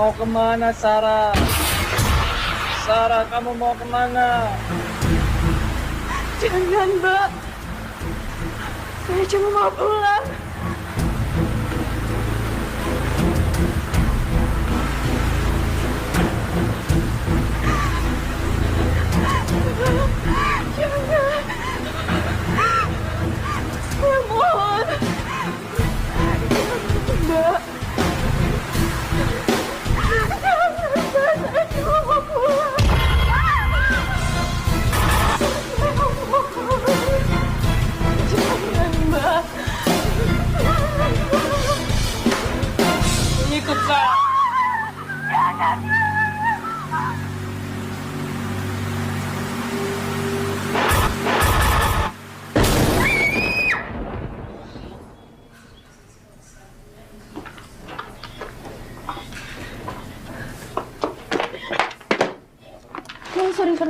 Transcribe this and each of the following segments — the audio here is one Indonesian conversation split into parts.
Mau kemana, Sarah? Sarah, kamu mau kemana? Jangan, Mbak. Saya cuma mau pulang. Jangan. Saya mohon. Mbak. Jangan, Mbak. Saya cuma mau pulang. Jangan, Mbak. Ikut saya.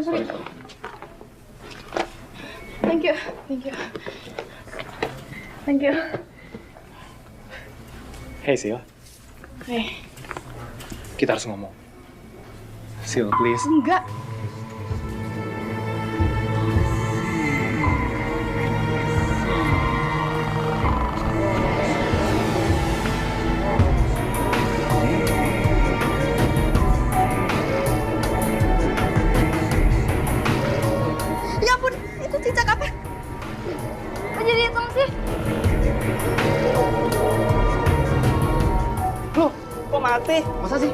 Sorry. Thank you. Hey Sil, Hey, kita harus ngomong. Sil, please. enggak. Ya ampun, itu cicak apa? Kok jadi hitam sih? Loh, kok mati? Masa sih?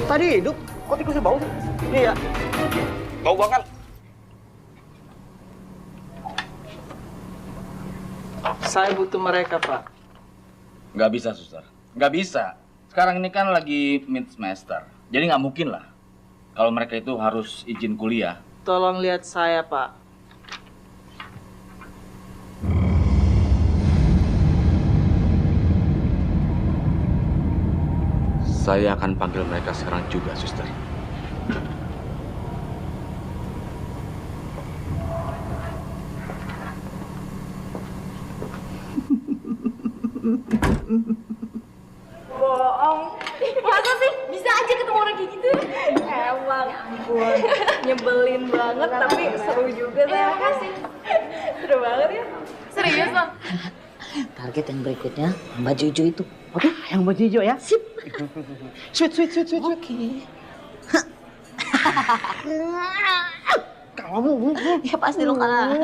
Tadi hidup, kok tikusnya bau sih? Iya. Bau banget. Saya butuh mereka, Pak. Nggak bisa, Suster. Nggak bisa. Sekarang ini kan lagi mid semester. Jadi nggak mungkin lah kalau mereka itu harus izin kuliah. Tolong lihat saya, Pak. Saya akan panggil mereka sekarang juga, Suster. Bohong. Masa sih? Bisa aja ketemu orang kayak gitu? Emang. Ya ampun. Nyebelin banget, tapi seru juga sih. Makasih. Seru banget ya. Serius, Bang? Target yang berikutnya Mbak Jojo itu. Oke, yang baju hijau ya? Sip. Sweet. Oke. Kamu. Ya pasti lo kalah.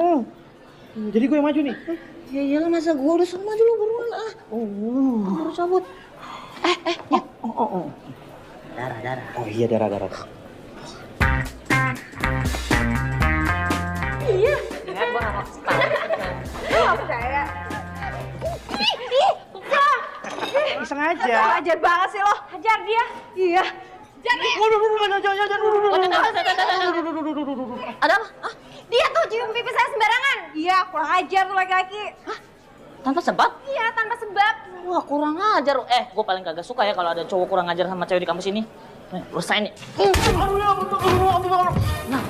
Jadi gue yang maju nih? Ya iyalah, masa gue udah sama dulu buruan lah. Baru cabut. Ya. Oh. Darah. Oh iya, darah. Iya. Ingat gue gak mau setahun. Gue gak percaya. Iseng aja. Ajar banget sih lo. Hajar dia. Iya. Jangan. Ada apa? Hah? Dia tuh cium pipi saya sembarangan. Iya, kurang ajar tuh laki-laki. Tanpa sebab? Iya, tanpa sebab. Wah, kurang ajar. Gue paling kagak suka ya kalau ada cowok kurang ajar sama cewek di kampus ini. Nih, lu sign nih. Nah.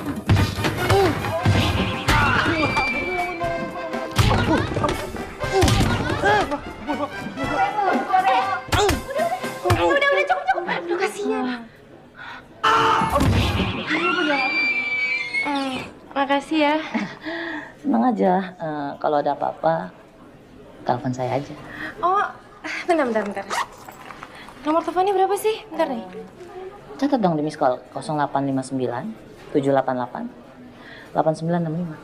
Udah, cukup. Aduh, kasihan. Makasih ya. Tenang aja, kalau ada apa-apa, telepon saya aja. Oh, bentar. Nomor teleponnya berapa sih? Bentar nih. Catat dong di miss call 0859 788 8965.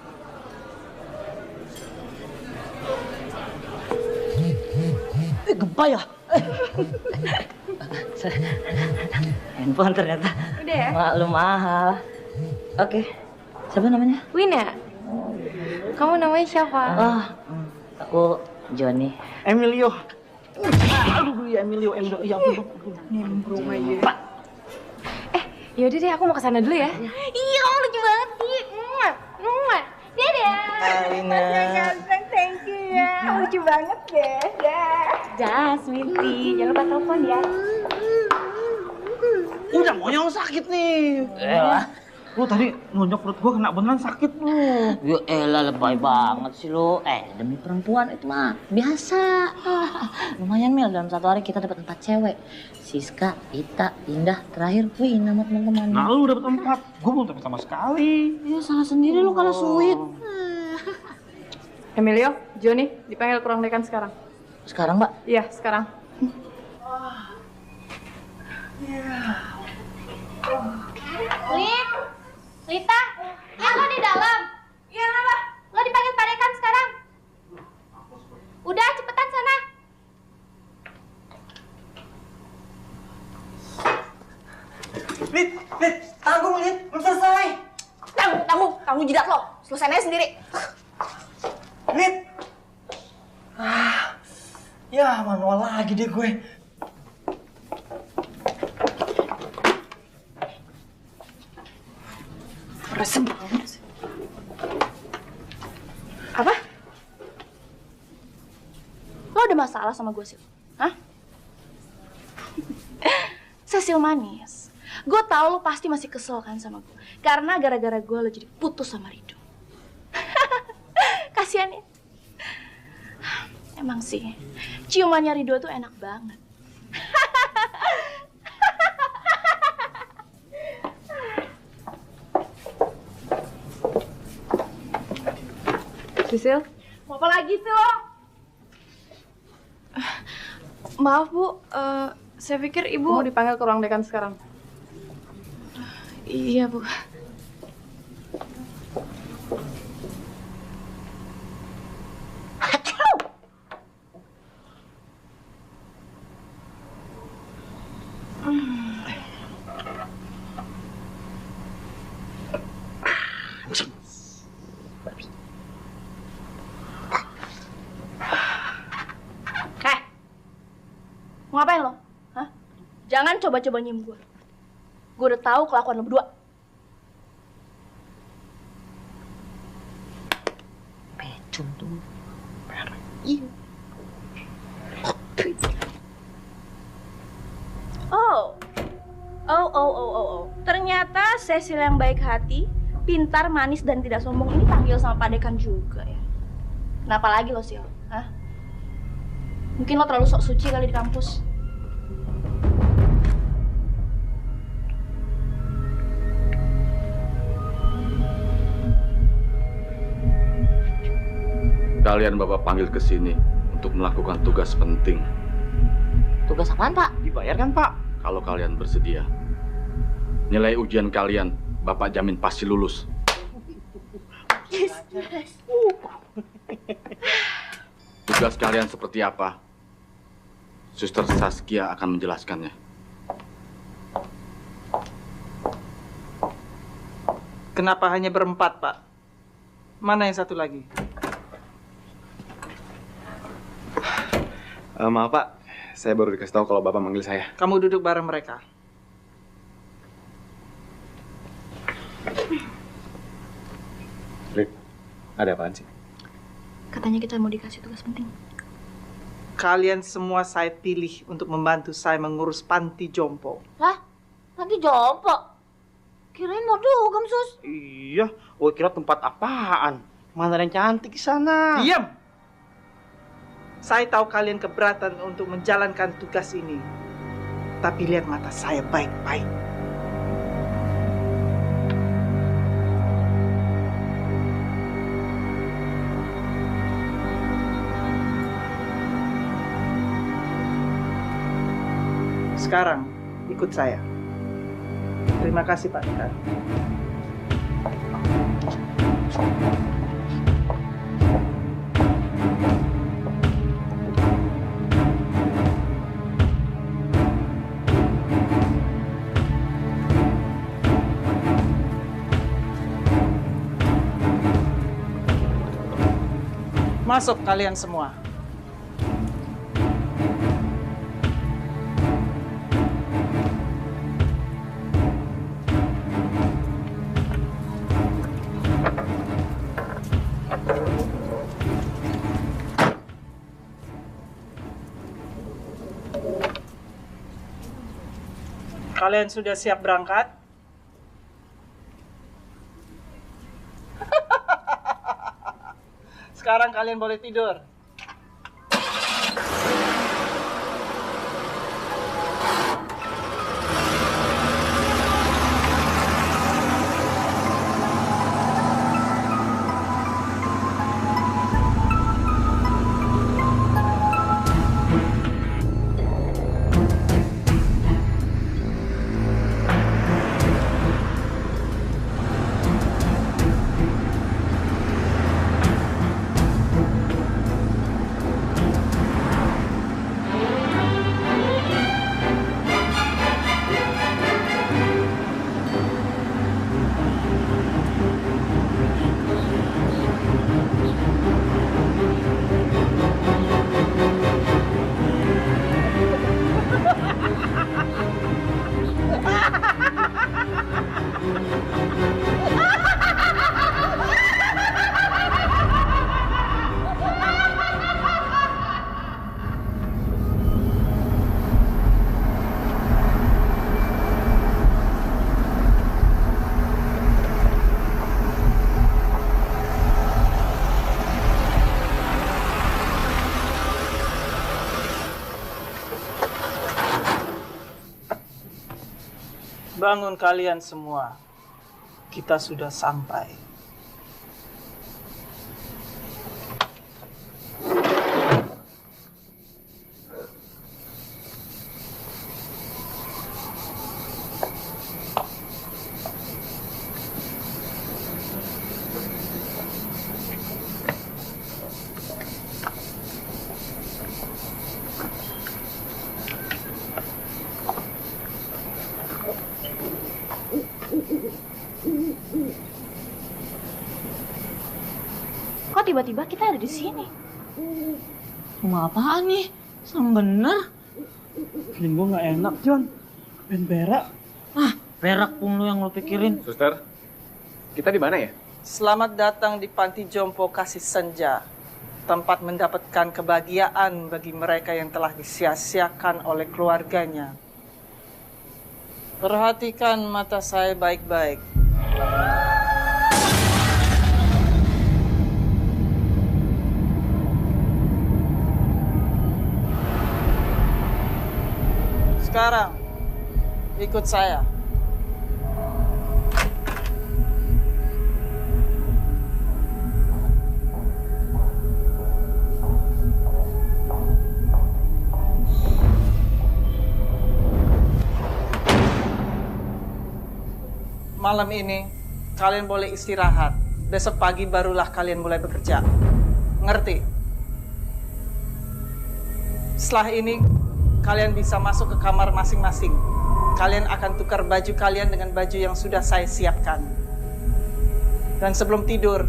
Gempa ya? Handphone ternyata. Udah ya? Maklum mahal. Oke. Siapa namanya? Wina. Kamu namanya siapa? Oh, aku Joni. Emilio. Aduh, ya Emilio. Ya ampun. Nimbrung aja. Yaudah deh, aku mau kesana dulu ya. Iya, kamu lucu banget sih. Dadah. Alina. Ganteng, thank you ya. Kamu lucu banget deh. Dah, sweetie. Jangan lupa telepon ya. Udah monyong sakit nih. Lah, Lu tadi nonjok perut gua kena beneran sakit lu. Ya elah, lebay banget sih lo. Demi perempuan itu mah biasa. Lumayan Mil, dalam satu hari kita dapat 4 cewek. Siska, Ita, Indah, terakhir Win nama teman-teman. Nah lu dapet 4, gua belum dapet sama sekali. Ya salah sendiri lo kalau sweet. Emilio, Joni, dipanggil ke ruang dekan sekarang. Sekarang Mbak? Iya, sekarang. Lin, Lita, ya lo di dalam. Iya, kenapa? Lo dipanggil Pak Dekan sekarang. Udah, cepetan sana. Lid, tanggung Lid, belum selesai. Tanggung jidat lo. Selesaiin aja sendiri. Lid. Ya manual lagi deh gue. Resem banget sih. Apa? Lo ada masalah sama gue, Sil? Hah? Cecil manis. Gue tau lo pasti masih kesel kan sama gue. Karena gara-gara gue lo jadi putus sama Rido. Kasian ya. Emang sih, ciumannya Rido tuh enak banget. Sisil, mau apa lagi sih lo? Maaf Bu, saya pikir Ibu mau dipanggil ke ruang dekan sekarang. Iya Bu. Mau ngapain lo? Hah? Jangan coba-coba nyium gue. Gue udah tahu kelakuan lo berdua. Pecun tuh. Iya. Oh. Ternyata Cecil yang baik hati, pintar, manis, dan tidak sombong ini panggil sama Pak Dekan juga ya. Kenapa lagi lo, Sil? Hah? Mungkin lo terlalu sok suci kali di kampus. Kalian Bapak panggil ke sini untuk melakukan tugas penting. Tugas apaan Pak? Dibayar kan Pak? Kalau kalian bersedia, nilai ujian kalian Bapak jamin pasti lulus. Tugas kalian seperti apa? Suster Saskia akan menjelaskannya. Kenapa hanya berempat, Pak? Mana yang satu lagi? Maaf Pak, saya baru dikasih tahu kalau Bapak manggil saya. Kamu duduk bareng mereka. Lid, ada apaan sih? Katanya kita mau dikasih tugas penting. Kalian semua saya pilih untuk membantu saya mengurus panti jompo. Lah, nanti jompo. Kirain mau dugem, Sus. Iya, gue kira tempat apaan? Mana ada yang cantik di sana? Diam! Saya tahu kalian keberatan untuk menjalankan tugas ini. Tapi lihat mata saya baik-baik. Sekarang, ikut saya. Terima kasih, Pak Dekan. Masuk kalian semua. Kalian sudah siap berangkat? kalian boleh tidur. Bangun kalian semua. Kita sudah sampai. Kok tiba-tiba kita ada di sini? Rumah apaan nih? Serem bener. Feeling gue gak enak, John. Ben berak. Ah, perak pun lu yang lu pikirin. Suster, kita di mana ya? Selamat datang di Panti Jompo Kasih Senja. Tempat mendapatkan kebahagiaan bagi mereka yang telah disia-siakan oleh keluarganya. Perhatikan mata saya baik-baik. Sekarang, ikut saya. Malam ini, kalian boleh istirahat. Besok pagi barulah kalian mulai bekerja. Ngerti? Setelah ini, kalian bisa masuk ke kamar masing-masing. Kalian akan tukar baju kalian dengan baju yang sudah saya siapkan. Dan sebelum tidur,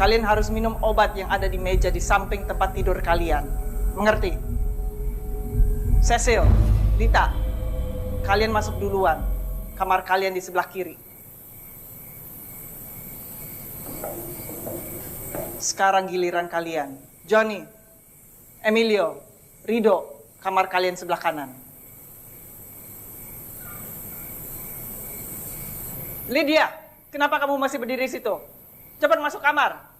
kalian harus minum obat yang ada di meja di samping tempat tidur kalian. Mengerti? Cecil, Lita, kalian masuk duluan. Kamar kalian di sebelah kiri. Sekarang giliran kalian. Johnny, Emilio, Rido, kamar kalian sebelah kanan. Lydia, kenapa kamu masih berdiri di situ? Cepat masuk kamar.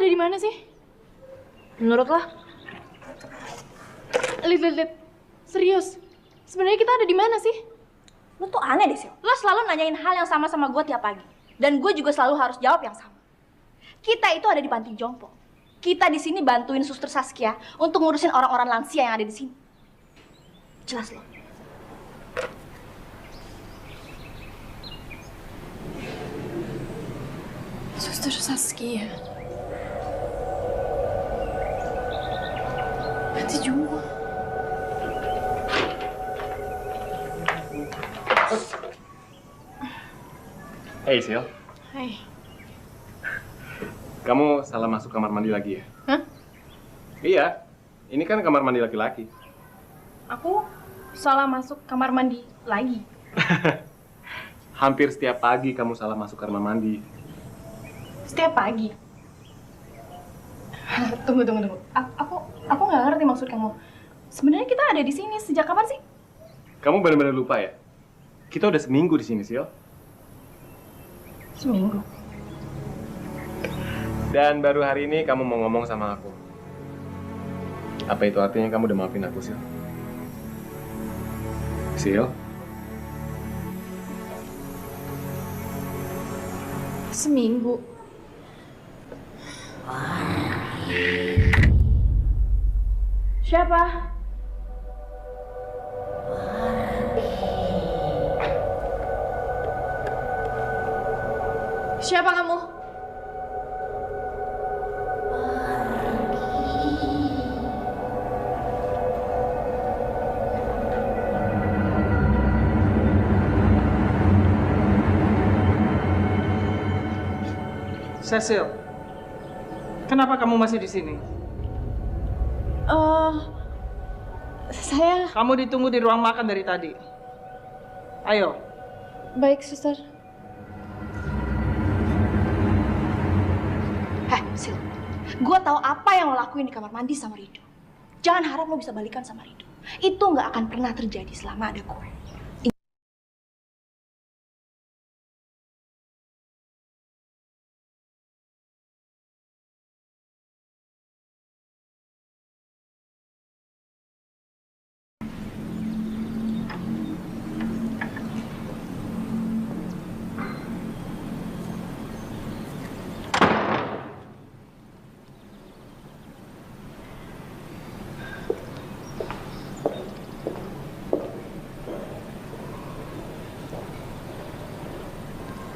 ada di mana sih? Menurut lo? Lid. Serius. Sebenarnya kita ada di mana sih? Lo tuh aneh deh, Sil. Lo selalu nanyain hal yang sama gue tiap pagi. Dan gue juga selalu harus jawab yang sama. Kita itu ada di panti jompo. Kita di sini bantuin Suster Saskia untuk ngurusin orang-orang lansia yang ada di sini. Jelas lo. Suster Saskia. Panti jompo. Hey Sil, Hai. kamu salah masuk kamar mandi lagi ya? Hah? Iya, ini kan kamar mandi laki-laki. Aku salah masuk kamar mandi lagi. Hampir setiap pagi kamu salah masuk kamar mandi. Setiap pagi. Tunggu. Aku nggak ngerti maksud kamu. Sebenarnya kita ada di sini sejak kapan sih? Kamu benar-benar lupa ya? Kita udah seminggu di sini, Sil. Seminggu. Dan baru hari ini kamu mau ngomong sama aku. Apa itu artinya kamu udah maafin aku, Sil? Sil? Seminggu. Siapa? Siapa kamu? Cecil, kenapa kamu masih di sini? Saya... Kamu ditunggu di ruang makan dari tadi. Ayo. Baik, suster. Heh, Sil. Gue tahu apa yang lo lakuin di kamar mandi sama Rido. Jangan harap lo bisa balikan sama Rido. Itu nggak akan pernah terjadi selama ada gue.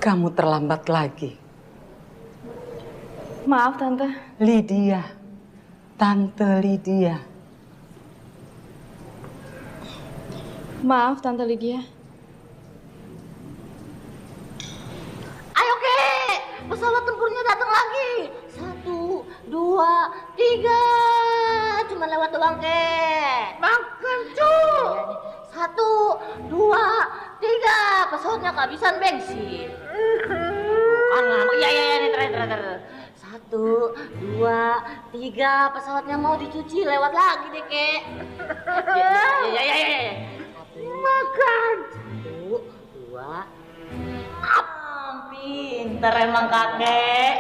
Kamu terlambat lagi. Maaf, Tante. Lydia. Tante Lydia. Maaf, Tante Lydia. Ayo Kek, pesawat tempurnya datang lagi. 1, 2, 3. Cuma lewat doang Kek. Makan tuh. 1, 2, 3. Pesawatnya kehabisan bensin. Bukan ngambek. Iya, nih terakhir. 1, 2, 3. Pesawatnya mau dicuci, lewat lagi deh Kek. Ya. Makan. 1, 2. Pinter emang kakek.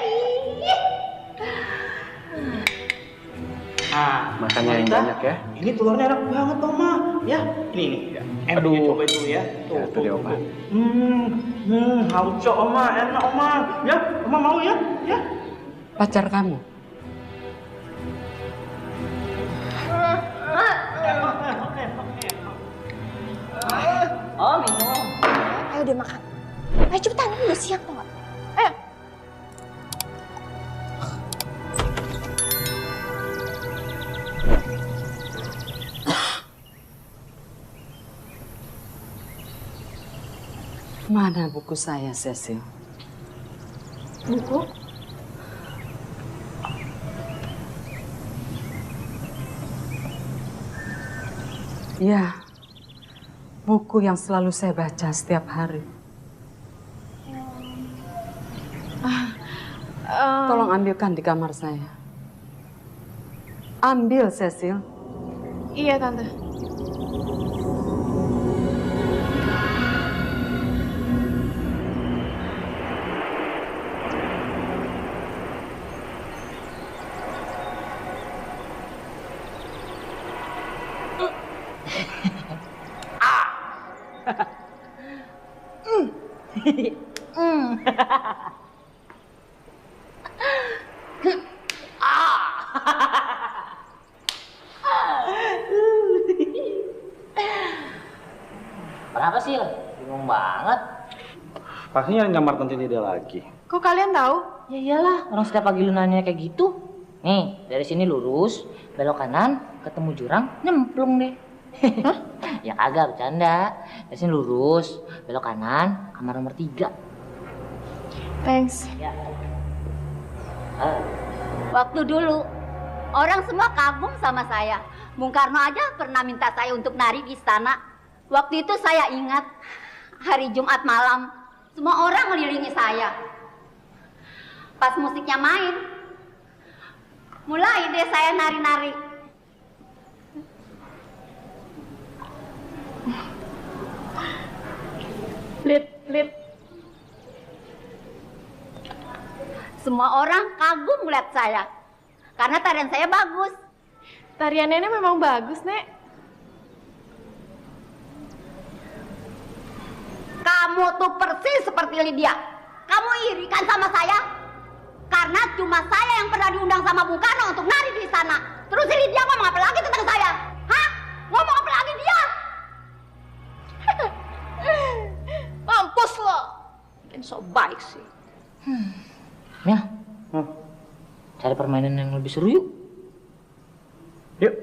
Nah, makannya yang banyak ya. Ini telurnya enak banget, Oma. Ya, ini. Aduh, cobain dulu ya. Tuh deh, Oma. Hauco, Oma. Enak, Oma. Ya, Oma mau ya? Ya. Pacar kamu. Oh, minum. Ayo deh makan. Ayo cepetan, ini udah siang tau gak? Ayo. Mana buku saya, Cecil? Buku? Ya, buku yang selalu saya baca setiap hari. Tolong ambilkan di kamar saya. Ambil, Cecil. Iya, Tante. Kenapa sih? Bingung banget. Pastinya nyamar tante Lydia lagi. Kok kalian tahu? Ya iyalah, orang setiap pagi lu nanya kayak gitu. Nih, dari sini lurus, belok kanan, ketemu jurang, nyemplung deh. Ya kagak, bercanda. Dari sini lurus, belok kanan, kamar nomor 3. Thanks. Ya. Waktu dulu, orang semua kagum sama saya. Bung Karno aja pernah minta saya untuk nari di istana. Waktu itu saya ingat, hari Jumat malam, semua orang ngelilingi saya. Pas musiknya main, mulai deh saya nari-nari. Lid. Semua orang kagum melihat saya, karena tarian saya bagus. Tarian Nenek memang bagus, Nek. Kamu tuh persis seperti Lydia. Kamu iri kan sama saya? Karena cuma saya yang pernah diundang sama Bung Karno untuk nari di sana. Terus si Lydia ngomong apa lagi tentang saya? Hah? Ngomong apa lagi dia? Mampus lo. Bikin so baik sih. Ya. Cari permainan yang lebih seru yuk. Yuk.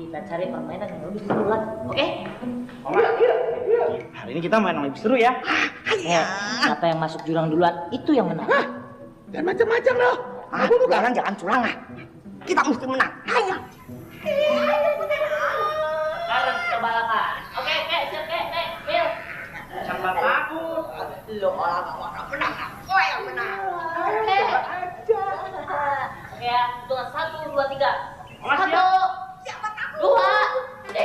Kita cari permainan yang lebih seru kan, oke? Hari ini kita main yang lebih seru ya. Siapa yang masuk jurang duluan, itu yang menang. Dan macam-macam loh. Aku bukan jangan curang ah. Kita mesti menang. Ayo. Sekarang kita balapan. Oke, siap, Bill. Sama takut. Lo orang menang. Kau yang menang. Oke ya, hitungan 1, 2, 3. 1, 2, 3.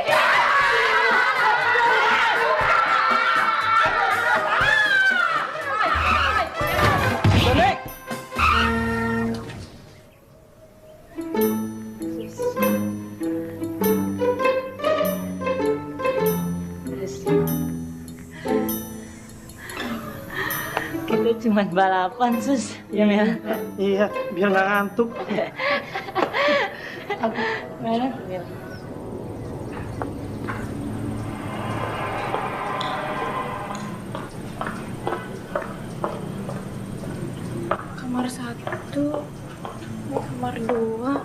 Balik. Kita cuma balapan, Sus. Ya, Mel. Iya, biar nggak ngantuk. Mana? Mel. Kamar 1, kamar 2.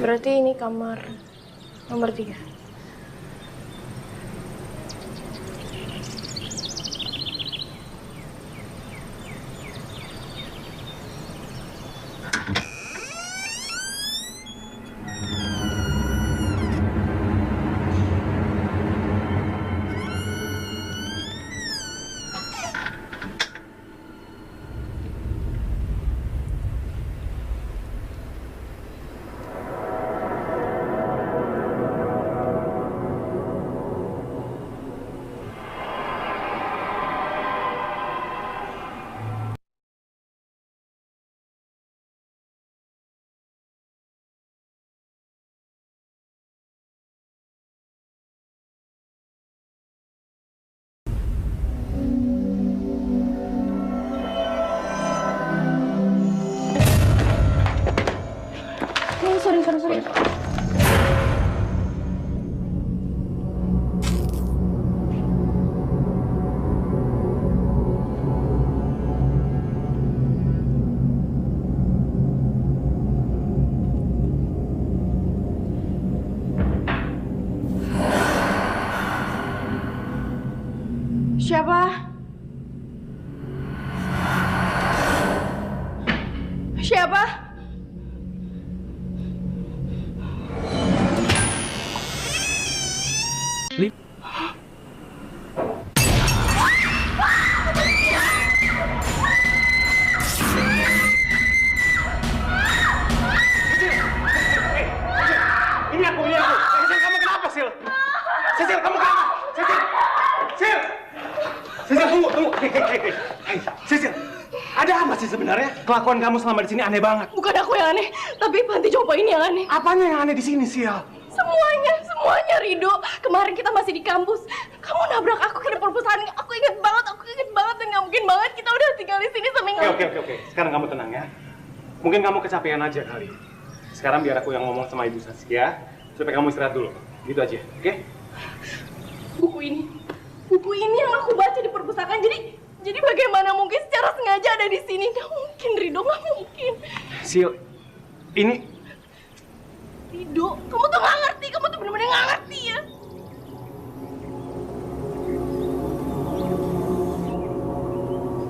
Berarti ini kamar nomor 3. Sorry. Siapa? Ini aku. Sisil, kamu kenapa, Sil? Sisil, kamu kenapa? Sisil! Sisil, tunggu. Hei, Sisil. Ada apa sih sebenarnya? Kelakuan kamu selama di sini aneh banget. Bukan aku yang aneh, tapi panti jompo ini yang aneh. Apanya yang aneh di sini, Sil? Semuanya Rido. Kemarin kita masih di kampus. Kamu nabrak aku ke perpustakaan. Aku inget banget dan nggak mungkin banget kita udah tinggal di sini seminggu. Oke. Sekarang kamu tenang ya. Mungkin kamu kecapean aja kali. Sekarang biar aku yang ngomong sama Ibu Saskia supaya kamu istirahat dulu. Gitu aja, oke? Buku ini yang aku baca di perpustakaan. Jadi bagaimana mungkin secara sengaja ada di sini? Nggak mungkin, Rido, nggak mungkin. Sil, ini... Rido, kamu tuh nggak ngerti. Kamu tuh bener-bener nggak ngerti ya.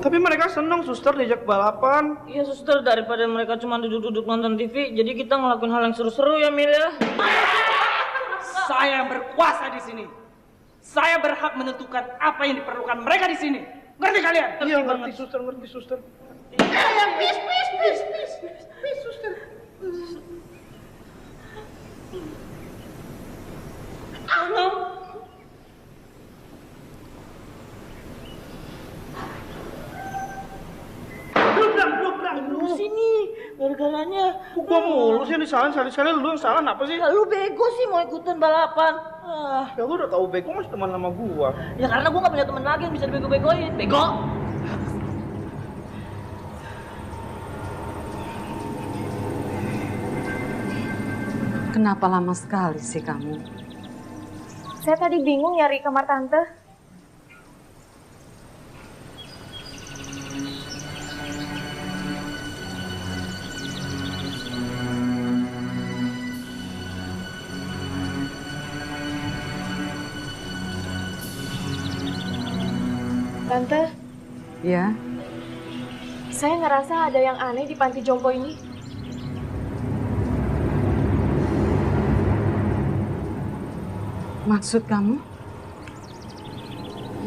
Tapi mereka senang, suster, diajak balapan. Iya suster, daripada mereka cuma duduk-duduk nonton TV, jadi kita ngelakuin hal yang seru-seru ya Mil ya. Saya yang berkuasa di sini. Saya berhak menentukan apa yang diperlukan mereka di sini. Ngerti kalian? Iya, ngerti suster. Please, suster. Lu sini, gara-garanya. Gua mulu sih yang disalahin, sekali-sekali lu yang salah, apa sih? Lu bego sih mau ikutan balapan. Ya lu udah tahu bego masih teman sama gua. Ya karena gua gak punya teman lagi yang bisa dibego-begoin. Bego! Kenapa lama sekali sih kamu? Saya tadi bingung nyari kamar tante. Tante, Ya, saya ngerasa ada yang aneh di panti jompo ini. maksud kamu?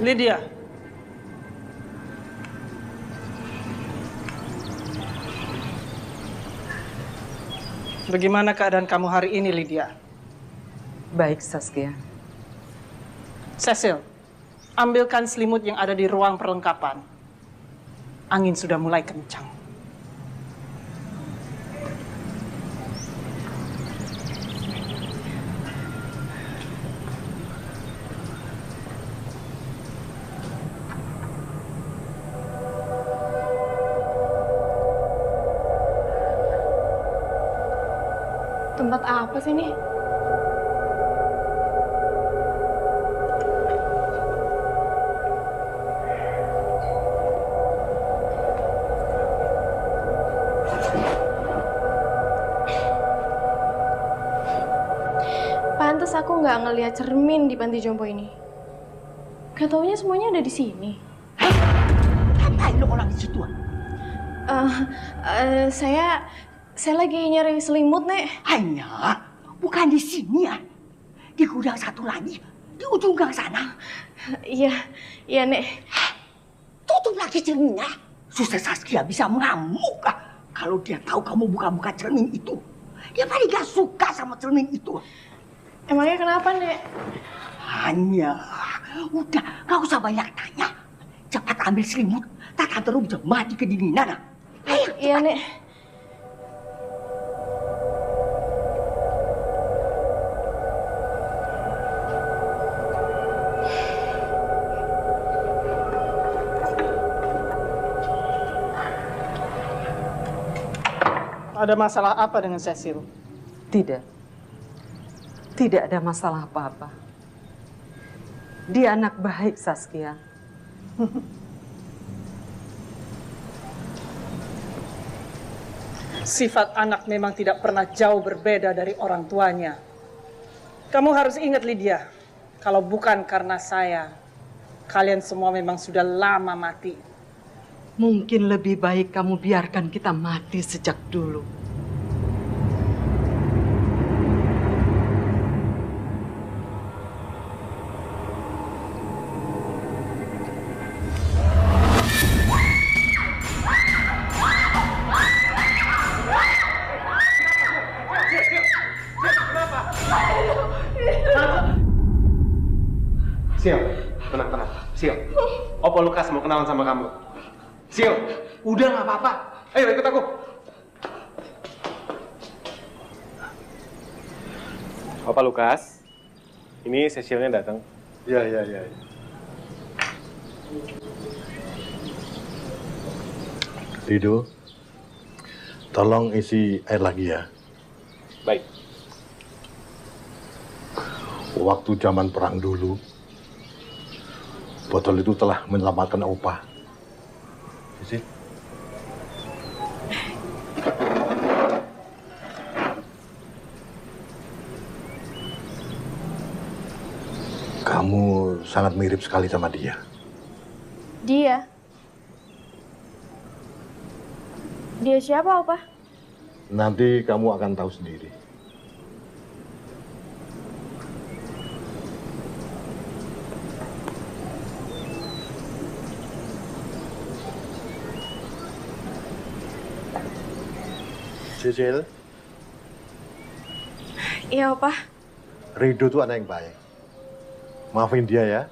Lydia. Bagaimana keadaan kamu hari ini, Lydia? Baik, Saskia. Cecil, ambilkan selimut yang ada di ruang perlengkapan. Angin sudah mulai kencang. Tempat apa sih ini? Pantes aku nggak ngelihat cermin di panti jompo ini. Gak taunya semuanya ada di sini. Ngapain lo orang di situ? Saya lagi nyari selimut, Nek. Hanya, bukan di sini ya. Di gudang satu lagi, di ujung gang sana. Iya, Nek. Tutup lagi cerminnya. Suster Saskia bisa mengamuk kalau dia tahu kamu buka-buka cermin itu. Dia paling gak suka sama cermin itu. Emangnya kenapa, Nek? Hanya, udah gak usah banyak tanya. Cepat ambil selimut, tak terus bisa mati kedinginan. Ayo, iya, Nek. Ada masalah apa dengan Cecil? Tidak. Tidak ada masalah apa-apa. Dia anak baik, Saskia. Sifat anak memang tidak pernah jauh berbeda dari orang tuanya. Kamu harus ingat, Lydia, kalau bukan karena saya, kalian semua memang sudah lama mati. Mungkin lebih baik kamu biarkan kita mati sejak dulu. Sil, tenang. Sil, Opa Lukas mau kenalan sama kamu. Sil, udah nggak apa-apa. Ayo ikut aku. Opa Lukas, ini Cecilnya datang. Ya. Rido, tolong isi air lagi ya. Baik. Waktu zaman perang dulu, botol itu telah menyelamatkan Opa. Isi. Kamu sangat mirip sekali sama dia. Dia? Dia siapa, Opa? Nanti kamu akan tahu sendiri. Cecil, Iya, Opa. Rido tuh anak yang baik. Maafin dia ya.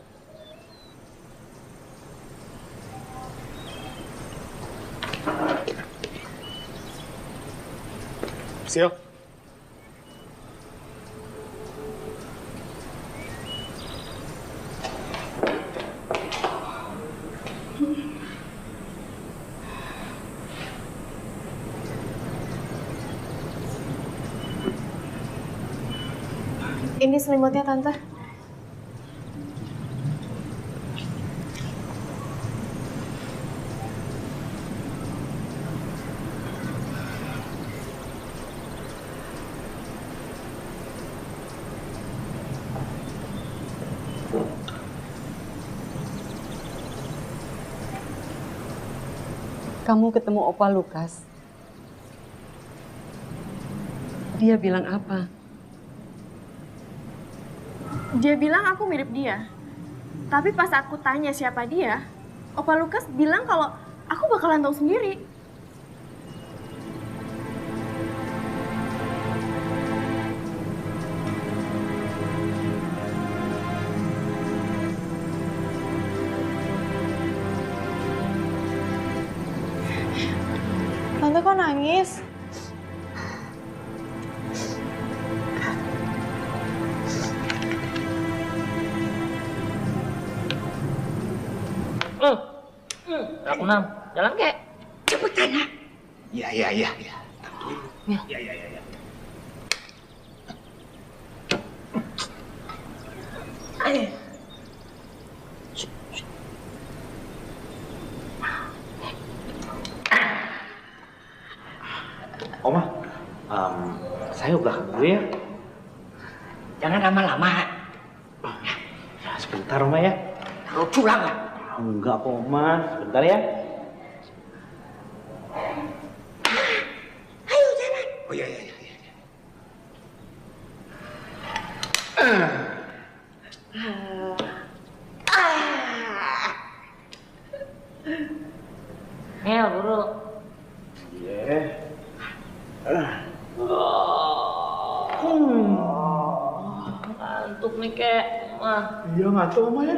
Sil. Ini selimutnya, Tante. Kamu ketemu Opa Lukas. Dia bilang apa? Dia bilang aku mirip dia. Tapi pas aku tanya siapa dia, Opa Lukas bilang kalau aku bakalan tahu sendiri. Tante kok nangis? Aku Nam, jalan kek. Cepetan ya. Ya. Ya. Ayo. Oma, saya ke belakang dulu ya. Jangan lama-lama. Ya, sebentar Oma ya. Kalau pulang ya. Enggak kok Oma, sebentar ya. Ayo jalan. Oh iya. Mel, buru. Iya. Ngantuk nih kek. Wah. Iya ngantuk Oma ya.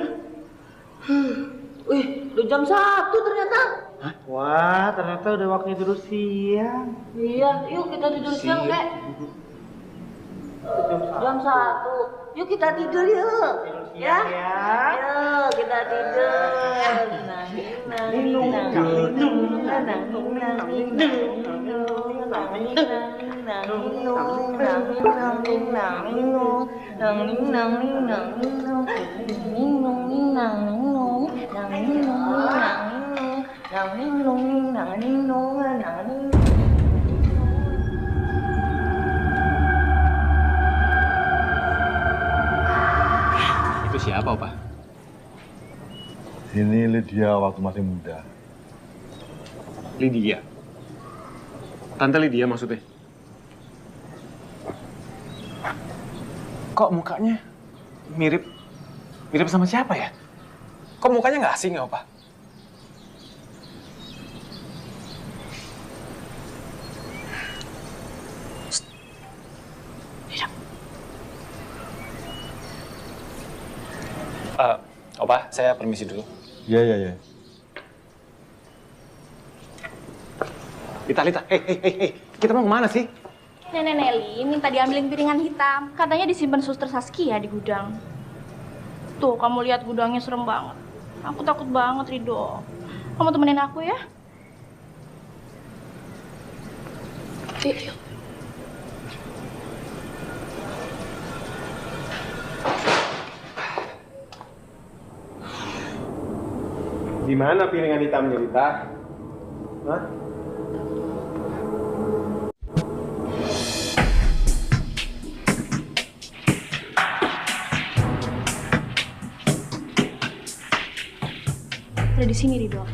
Wih, udah jam 1 ternyata. Hah? Wah, ternyata udah waktunya tidur siang. Iya, yuk kita tidur siang kek. Jam 1. Yuk kita tidur yuk. Ya. Yuk kita tidur. Itu siapa, Opa? Ini Lydia waktu masih muda. Lydia? Tante Lydia maksudnya? Kok mukanya mirip sama siapa ya? Kok mukanya nggak asing ya, Opa? Opa, saya permisi dulu. Iya. Lita, hei, kita mau kemana sih? Nenek Nelly minta diambilin piringan hitam. Katanya disimpan suster Saskia di gudang. Tuh, kamu lihat gudangnya serem banget. Aku takut banget, Rido. Kamu temenin aku ya? Yuk. Di mana piringan hitamnya, Lita? Hah? Ada di sini, Rido.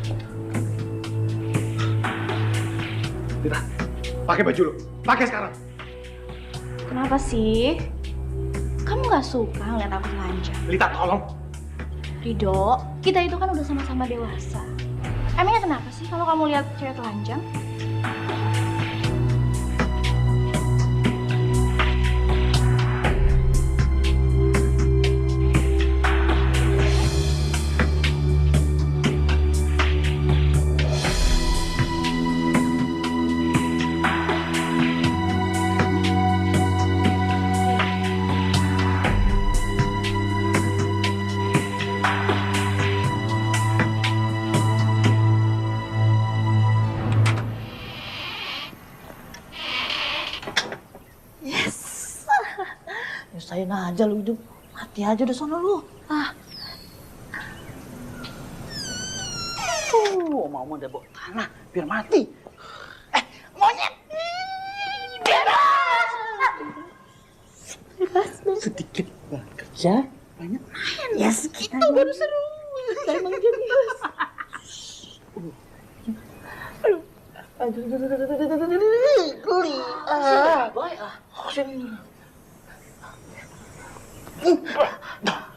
Lita, pakai baju lu. Pakai sekarang. Kenapa sih? Kamu gak suka ngeliat aku telanjang? Lita, tolong. Rido, kita itu kan udah sama-sama dewasa. Emangnya kenapa sih kalau kamu lihat cewek telanjang? Nyusahin aja lu hidup. Mati aja udah sono lu. Mau udah bawa tanah biar mati. Monyet. Bebas. Sedikit banget kerja, banyak main. Ya segitu baru seru. Emang jelas. Geli. Boy,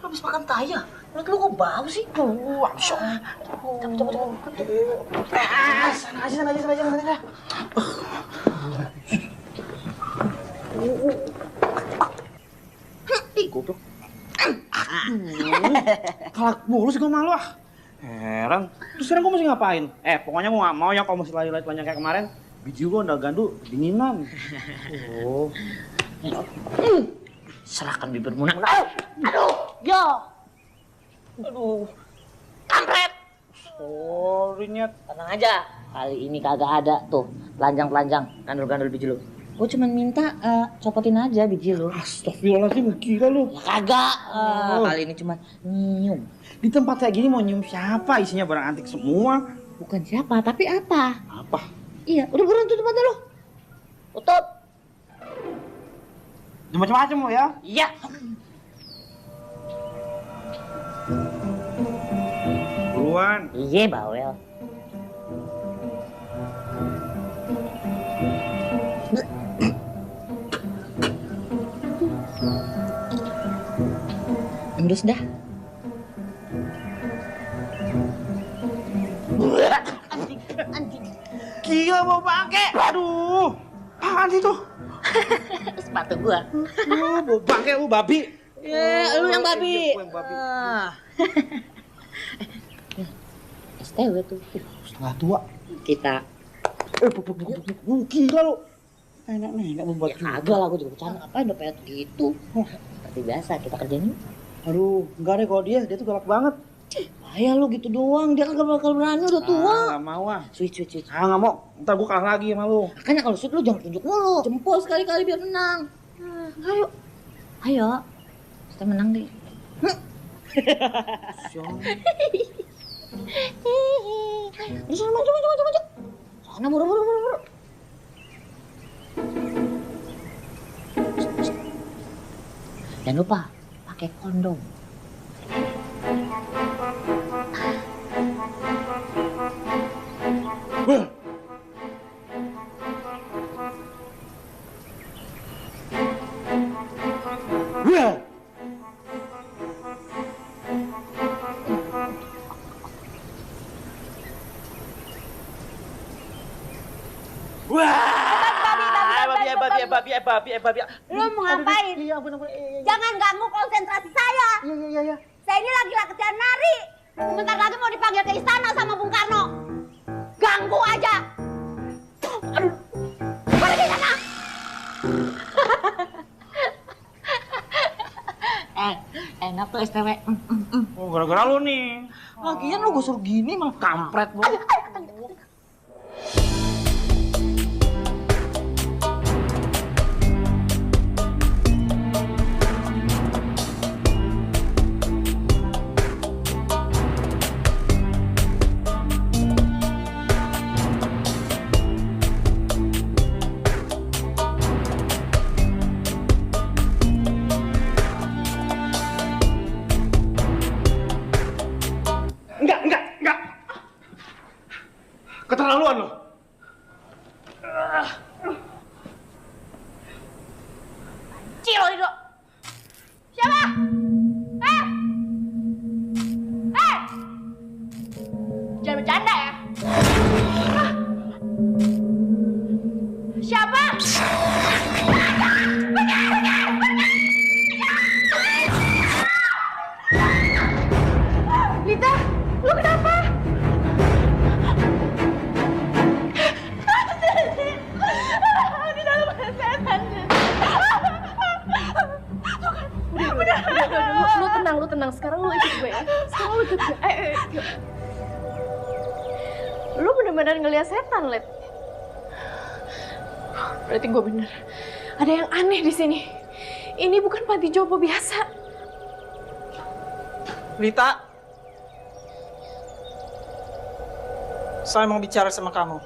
habis makan tai ya? Menurut lu kok bau sih? Langsung. Cepet. Sana aja. Goblok. Kalak mulu sih gue malu ah. Heran. Terus sekarang gue mesti ngapain? Pokoknya gue gak mau ya kalau masih lari-lari telanjang kayak kemarin. Biji gue udah gandu, kedinginan. Serahkan bibirmu nak. Aduh, yo. Aduh, kampret. Sorry Nyet. Tenang aja. Kali ini kagak ada tuh telanjang-telanjang, gandul-gandul biji lu. Gue cuma minta copotin aja biji lu. Astagfirullahaladzim, gila lu. Ya kagak. Kali ini cuma nyium. Di tempat kayak gini mau nyium siapa? Isinya barang antik semua. Bukan siapa, tapi apa? Apa? Iya, udah buruan tutup mata lu. Tutup. Macam-macam lo ya? Iya. Buruan. Iya, bawel. Endus dah. Anjing. Gila mau bangke. Aduh. Apaan sih tuh? Sepatu gua. Mau bangke lu babi. Ya, lu yang babi. Yang babi. STW tuh. Setengah tua. Kita. Gila lu. Nenek membuat ya, kagak lah, gua juga bercanda. Ngapain udah payet gitu? Seperti biasa, kita kerjain yuk. Aduh, enggak deh kalau dia tuh galak banget. Bahaya lu gitu doang, dia kan gak bakal berani, udah tua. Gak mau ah. Switch. Gak mau, ntar gua kalah lagi sama lu. Makanya kalau shoot lu jangan tunjuk mulu. Jempol sekali-kali biar menang. Ayo. Kita menang deh. Bisa maju. Sana buru. Jangan lupa pakai kondom. Babi. Lu mau ngapain? Iya, bener. Jangan ganggu konsentrasi saya. Iya. Saya ini lagi latihan nari. Sebentar lagi mau dipanggil ke istana sama Bung Karno. Ganggu aja. Aduh. Pergi sana. Enak tuh STW. Oh, gara-gara lu nih. Lagian lu gue suruh gini malah kampret lu. Enggak. Keterlaluan lo. Cilo itu. Siapa? Jangan bercanda ya. Siapa? Lita, lu kenapa? Di dalam ada setan. Udah, lu tenang. Sekarang lu ikut gue ya. Sekarang lu ikut gue. Yuk. Lu bener-bener ngeliat setan, Lid. Berarti gue bener. Ada yang aneh di sini. Ini bukan panti jompo biasa. Lita, saya mau bicara sama kamu.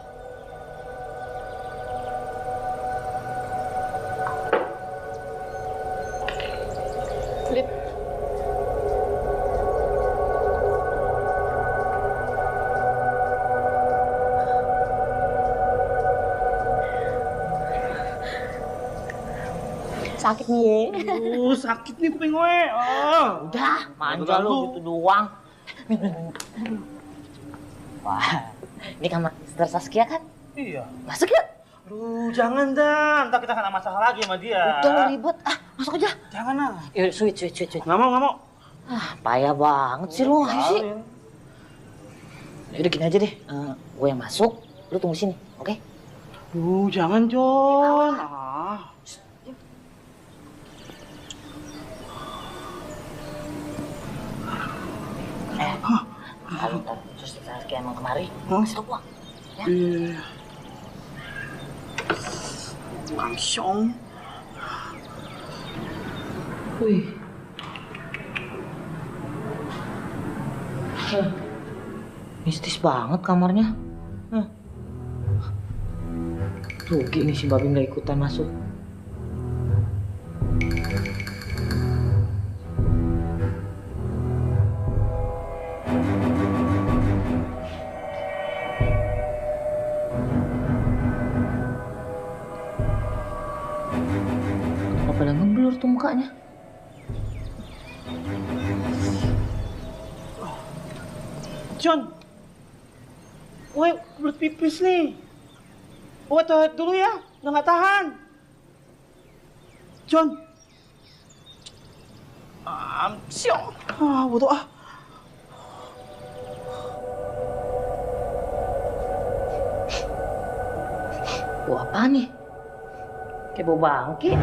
Lid. Sakit nih ya. Sakit nih kuping gue. Oh. Udah, manja lu gitu doang. Wah, ini kamar Sister Saskia kan? Iya. Masuk yuk. Aduh, jangan dah. Ntar kita kena masalah lagi sama dia. Udah lo ribet. Masuk aja. Jangan lah. Yuk, sweet. Nggak mau. Payah banget sih lu, ayo sih. Yaudah gini aja deh. Gue yang masuk, lu tunggu sini, oke? Jangan, John. Kalau ntar Sister Saskia emang kemari, kasih tau gua. Ya? Langsung. Wih. Mistis banget kamarnya. Rugi nih si Babi nggak ikutan masuk. Kenapa pada ngeblur tuh mukanya? John, gue belut pipis nih. Gue toilet dulu ya, udah nggak tahan. John. Siong. Bodoh ah. Wah, apa nih? Kayak bau bangke.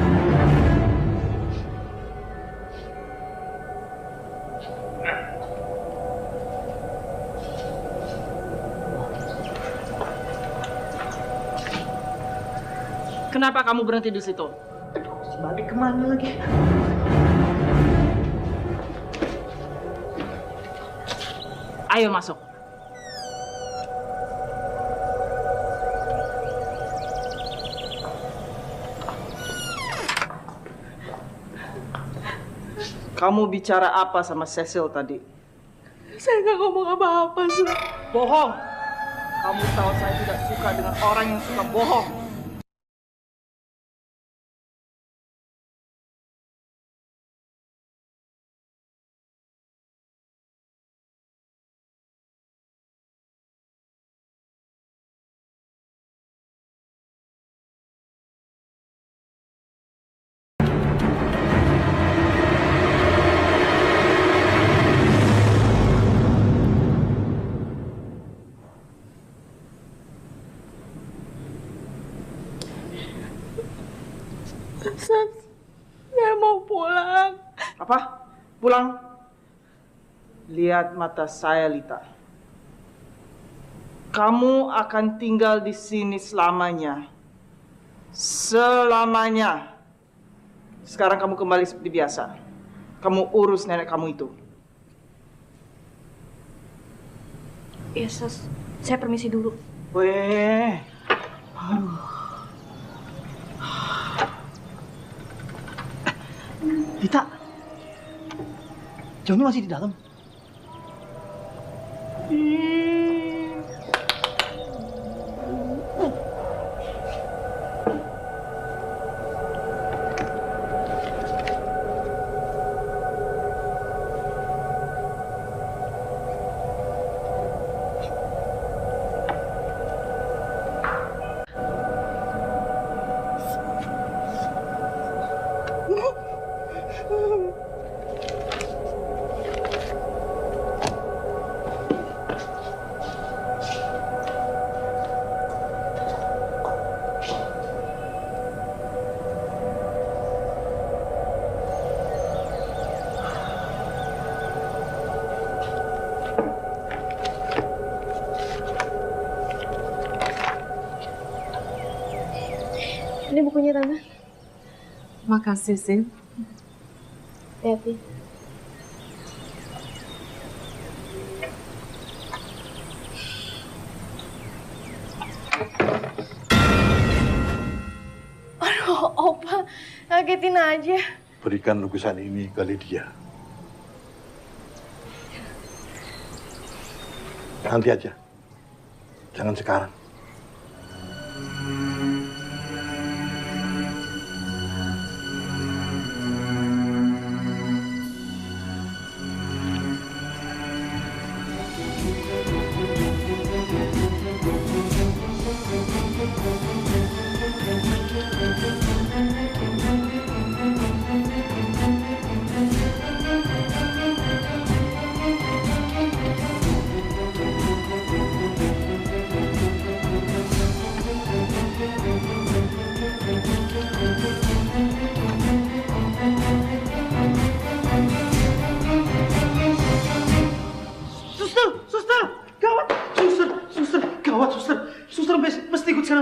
Kenapa kamu berhenti di situ? Si Babi kemana lagi? Ayo masuk. Kamu bicara apa sama Cecil tadi? Saya nggak ngomong apa-apa, Sir. Bohong. Kamu tahu saya tidak suka dengan orang yang suka bohong. Pulang. Lihat mata saya, Lita. Kamu akan tinggal di sini selamanya. Selamanya. Sekarang kamu kembali seperti biasa. Kamu urus nenek kamu itu. Iya, Sus. Saya permisi dulu. Weh. Aduh. Lita, Johnny masih di dalam. Ini bukunya, Tante. Makasih, Sin. Hati-hati. Aduh, Opa. Ngagetin aja. Berikan lukisan ini ke Lydia. Nanti aja. Jangan sekarang.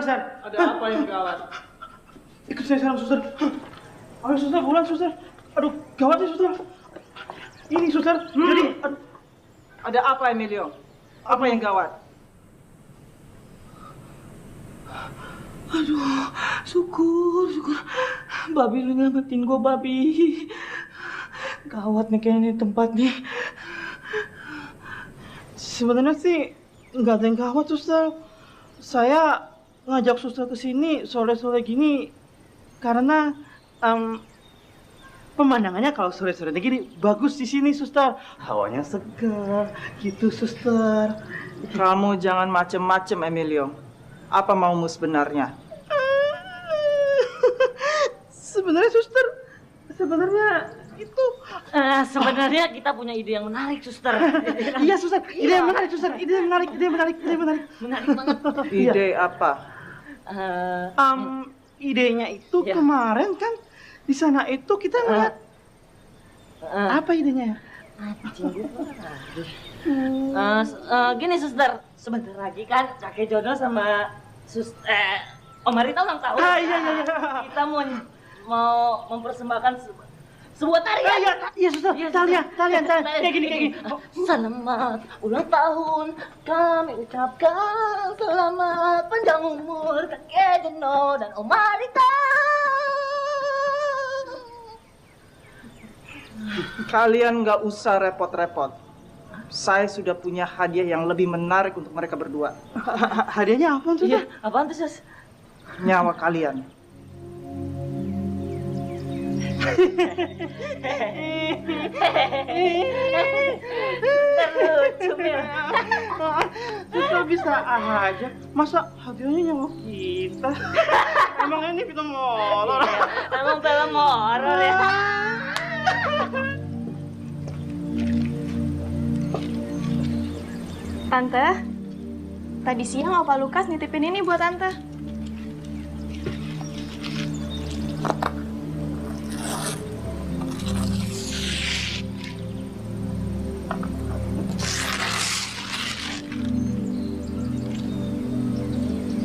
Ada apa yang gawat? Ikut saya sekarang, suster. Ayo, suster, pulang, suster. Aduh, gawat nih, suster. Ini, suster. Jadi, Ada apa, Emilio? Apa yang gawat? aduh, syukur. Babi lu nyelamatin gua, Babi. Gawat nih kayaknya tempat nih. Sebenarnya sih nggak ada yang gawat, suster. Saya ngajak suster ke sini sore-sore gini karena pemandangannya kalau sore-sore gini bagus di sini, suster. Hawanya segar gitu, suster. Kamu jangan macem-macem, Emilio. Apa maumu sebenarnya? Sebenarnya, suster, itu Sebenarnya kita punya ide yang menarik, Suster. iya, suster. Ide yang menarik, suster. Ide yang menarik. Menarik banget. Ide apa? Idenya itu kemarin kan di sana itu kita ngeliat apa idenya? Gini, Suster. Sebentar lagi kan kakek Jono sama Om Marita ulang tahun. Iya. Kita mau mempersembahkan sebuah tarian. Iya, suster. Talian. Kayak gini. Selamat ulang tahun, kami ucapkan selamat panjang umur kakek Jono dan Om Marita. Kalian nggak usah repot-repot. Saya sudah punya hadiah yang lebih menarik untuk mereka berdua. Hadiahnya apa, suster? Iya, apaan tuh, Sus? Nyawa kalian. Terlucu, Mil. Kita bisa aja. Masa hadiahnya nyawa kita? Emang ini film horor? Emang film horor ya? Tante, tadi siang Opa Lukas nitipin ini buat Tante.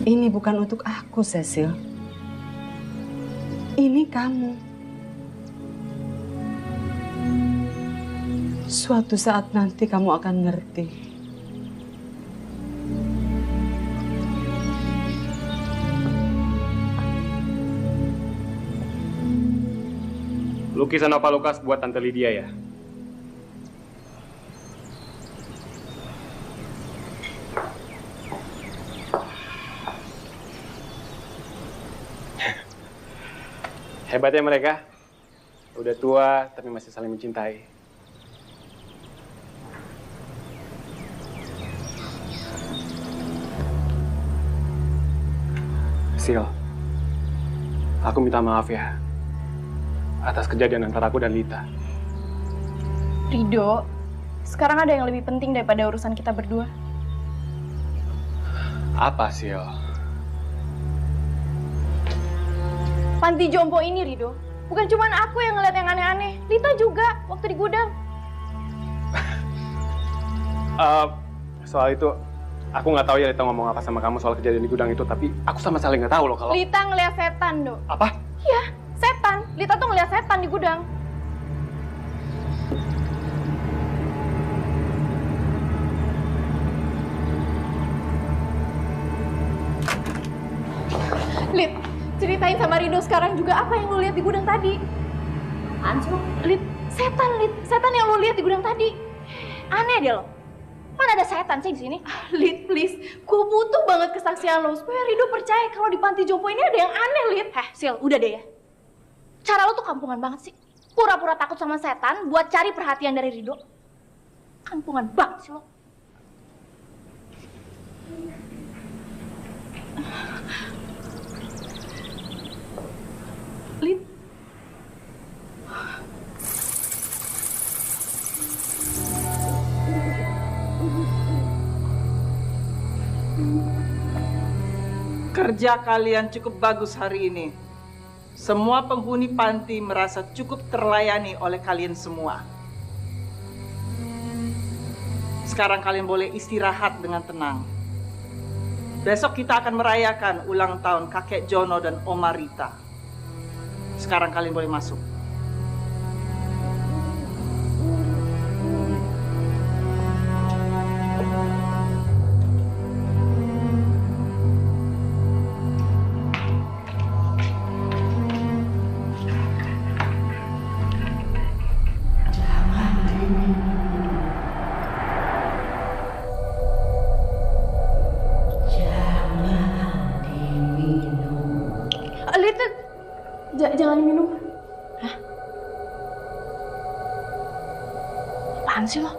Ini bukan untuk aku, Cecil. Ini kamu. Suatu saat nanti kamu akan ngerti. Lukisan Opa Lukas buat Tante Lydia ya? Hebatnya mereka. Udah tua tapi masih saling mencintai. Sil, aku minta maaf ya atas kejadian antara aku dan Lita. Rido, sekarang ada yang lebih penting daripada urusan kita berdua. Apa, Sil? Panti jompo ini, Rido. Bukan cuma aku yang ngeliat yang aneh-aneh. Lita juga, waktu di gudang. Soal itu, aku nggak tahu ya Lita ngomong apa sama kamu soal kejadian di gudang itu, tapi aku sama sekali nggak tahu loh kalau... Lita ngeliat setan, Do. Apa? Iya, setan. Lita tuh ngeliat setan di gudang. Lit, ceritain sama Rido sekarang juga apa yang lo lihat di gudang tadi. Apaan sih lo? Lit, setan yang lo lihat di gudang tadi. Aneh deh lo. Mana ada setan sih di sini? Lit, please, gue butuh banget kesaksian lo supaya Rido percaya kalau di panti jompo ini ada yang aneh, Lit. Sil, udah deh ya. Cara lo tuh kampungan banget sih. Pura-pura takut sama setan buat cari perhatian dari Rido. Kampungan banget sih lo. Lit. Kerja kalian cukup bagus hari ini. Semua penghuni panti merasa cukup terlayani oleh kalian semua. Sekarang kalian boleh istirahat dengan tenang. Besok kita akan merayakan ulang tahun kakek Jono dan Oma Rita. Sekarang kalian boleh masuk. Jangan diminum. Hah? Apaan sih lo?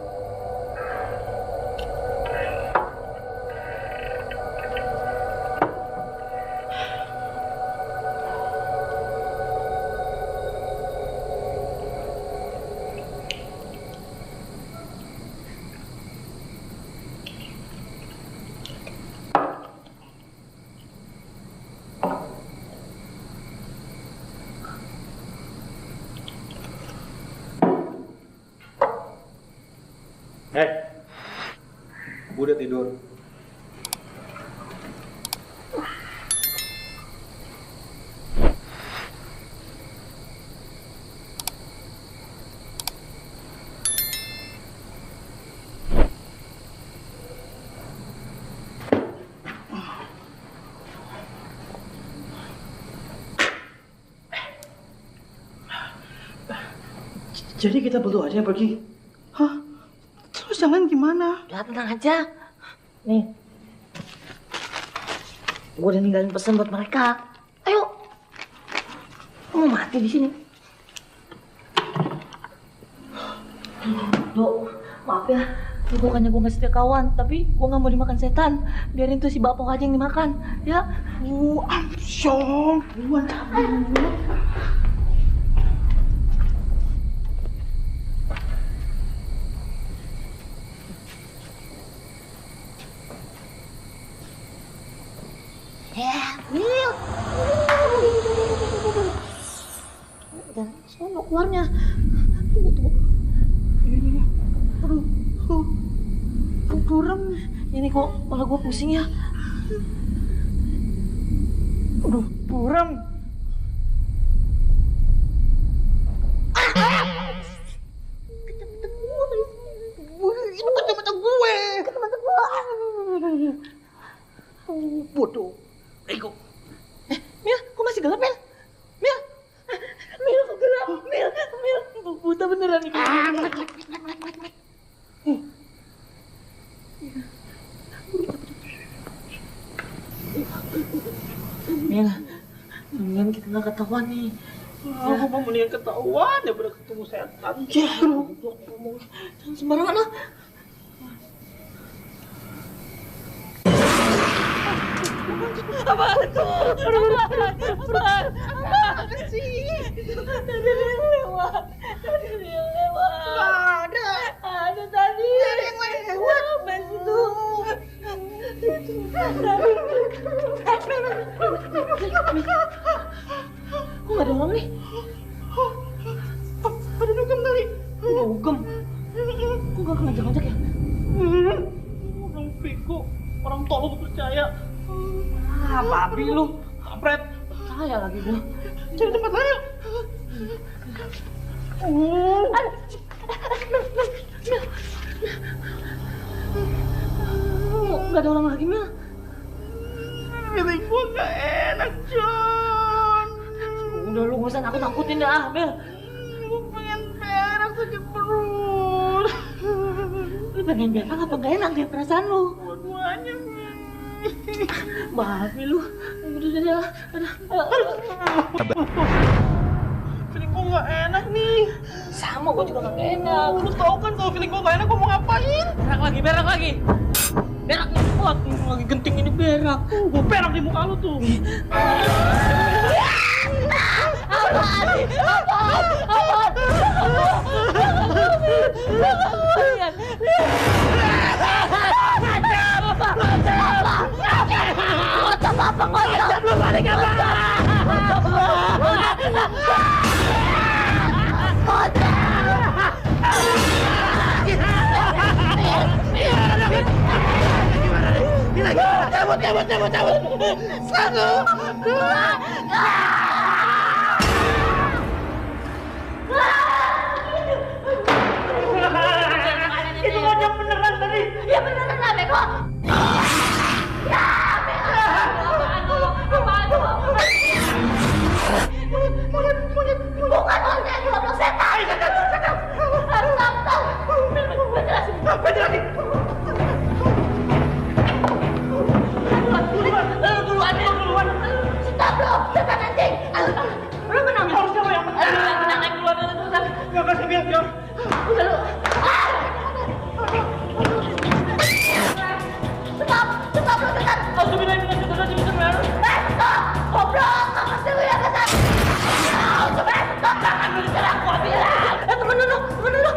Udah tidur. Jadi kita berdua aja yang pergi? Hah? Terus yang lain gimana? Udah tenang aja. Nih. Gue udah ninggalin pesan buat mereka. Ayo. Mau mati di sini. Dok, maaf ya. Bukannya gue gak setia kawan, tapi gue gak mau dimakan setan. Biarin tuh si Bapok aja yang dimakan, ya. Amsyong. Buruan cabut. Will. Dan sono keluarnya. Tunggu. Aduh. Ini kok malah gue pusing ya. Aduh, buram. Itu kacamata gue. Bodoh. Ego. Mil, kok masih gelap, Mil? Mil, kok gelap? Mil, buta beneran nih. Mil, mendingan kita nggak ketahuan nih. Aku mau mendingan ketahuan daripada ketemu setan. Jangan sembarangan lah. Apa itu? Apa sih? Tadi yang lewat. Ada. Ada tadi. Ada yang lewat. Mas itu. Kok nggak ada orang nih? Ada dugem kali. Dugem? Kok nggak ngajak-ngajak ya? Orang bego, orang tolong percaya. Ah, babi lu. Kampret. Percaya lagi gue. Cari tempat lain. Nggak ada orang lagi, Mil. Feeling gue gak enak, John. Udah lu gak usah nakut-nakutin dah, Mil. Gue pengen berak sakit perut. Lu pengen berak apa gak enak lihat perasaan lu? Dua-duanya. Babi lu. Udah dah. Feeling gue gak enak nih. Sama, gue juga gak enak. Lu tau kan kalau feeling gue gak enak gue mau ngapain? Berak lagi. Berak nih, kuat. Lagi genting ini berak. Gue berak di muka lu tuh. Cabut. Satu, dua. Itu ngajak beneran tadi. Ya beneran lah, Beko. Bukan monyet, goblok setan. Harus tahu. Beneran. Duluan. Stop lo, setan anjing. Lu menang. Harus siapa yang menang? Menang duluan. Gak kasih biar. Udah lu. Stop lo setan. Stop, goblok. Makasih lu ya setan. Stop, jangan lu diserang gua bilang. Temen dulu. Goblok.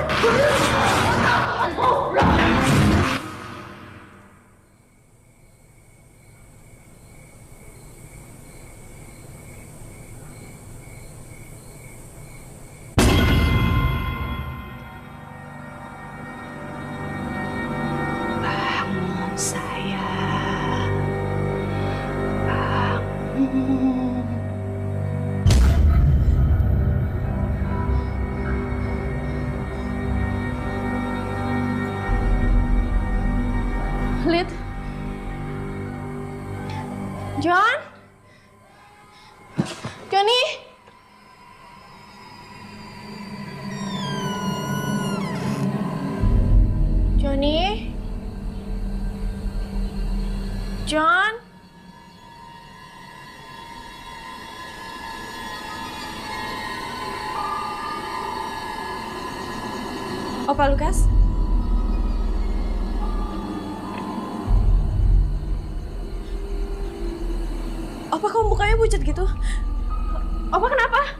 Bangun sayang. Bangun. Lid. John? Johnny? Johnny? John? Opa Lukas? Opa, kamu mukanya pucat gitu? Opa, kenapa?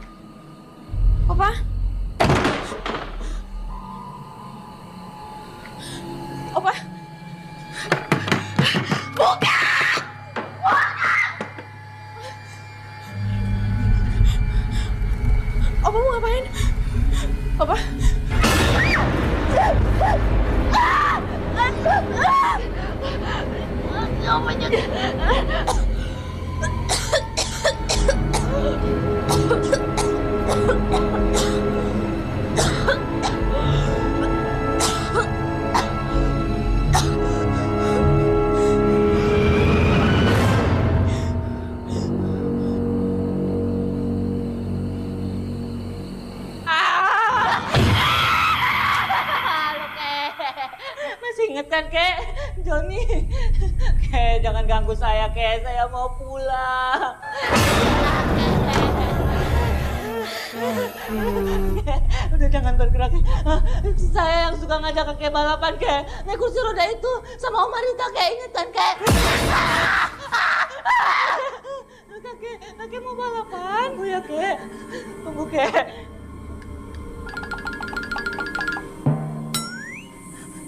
Opa? Opa? Buka! Opa mau ngapain? Opa? mamanya. Masih inget kan, Kek? Joni, Kek, jangan ganggu saya, Kek. Saya mau pulang. Udah jangan bergerak. Saya yang suka ngajak Kek balapan, Kek. Naik kursi roda itu sama Om Marita, Kek. Ingat kan, Kek? Kek mau balapan? Oh ya, Kek. Tunggu, Kek.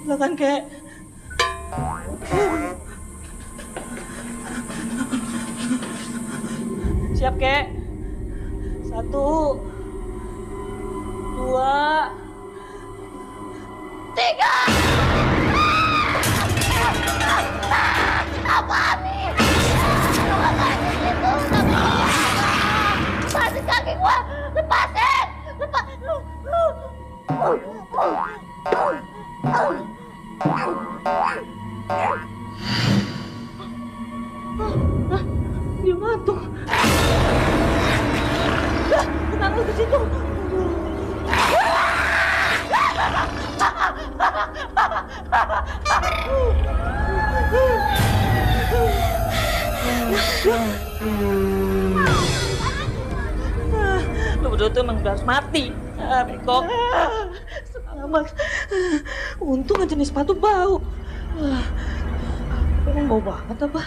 Silakan, Kek. Siap, Kek. 1, 2, 3. Apaan nih? Lu gak kayak gitu. Lepasin kaki gua. Lepasin. Dia ngantuk. Kenapa di situ? Lu berdua tuh emang harus mati, Biko. Selamat. Untung aja nih sepatu bau. Emang bau banget apa?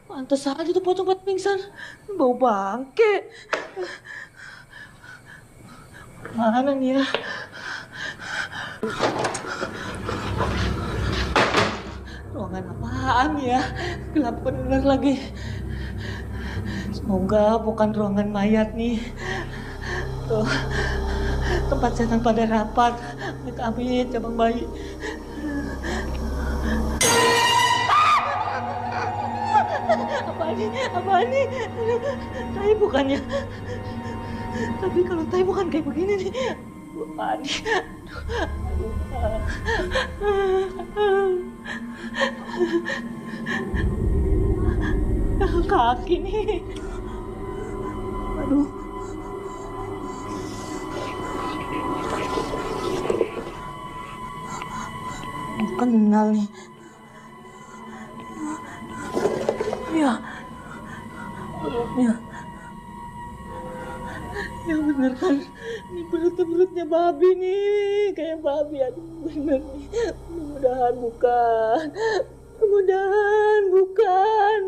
Pantes aja tuh pocong buat pingsan. Bau bangke. Mana nih ya? Ruangan apaan ya? Gelap bener lagi. Semoga bukan ruangan mayat nih. Tuh, tempat setan pada rapat. Amit-amit, cabang bayi. Apaan nih? Tai bukannya? Tapi kalau tai bukan kayak begini nih. Apaan nih? Kaki nih. Aduh. Kenal nih. Ya. Ya bener kan, ini perutnya babi nih, kayak babi. Aduh bener nih, mudah-mudahan bukan, mudah-mudahan bukan.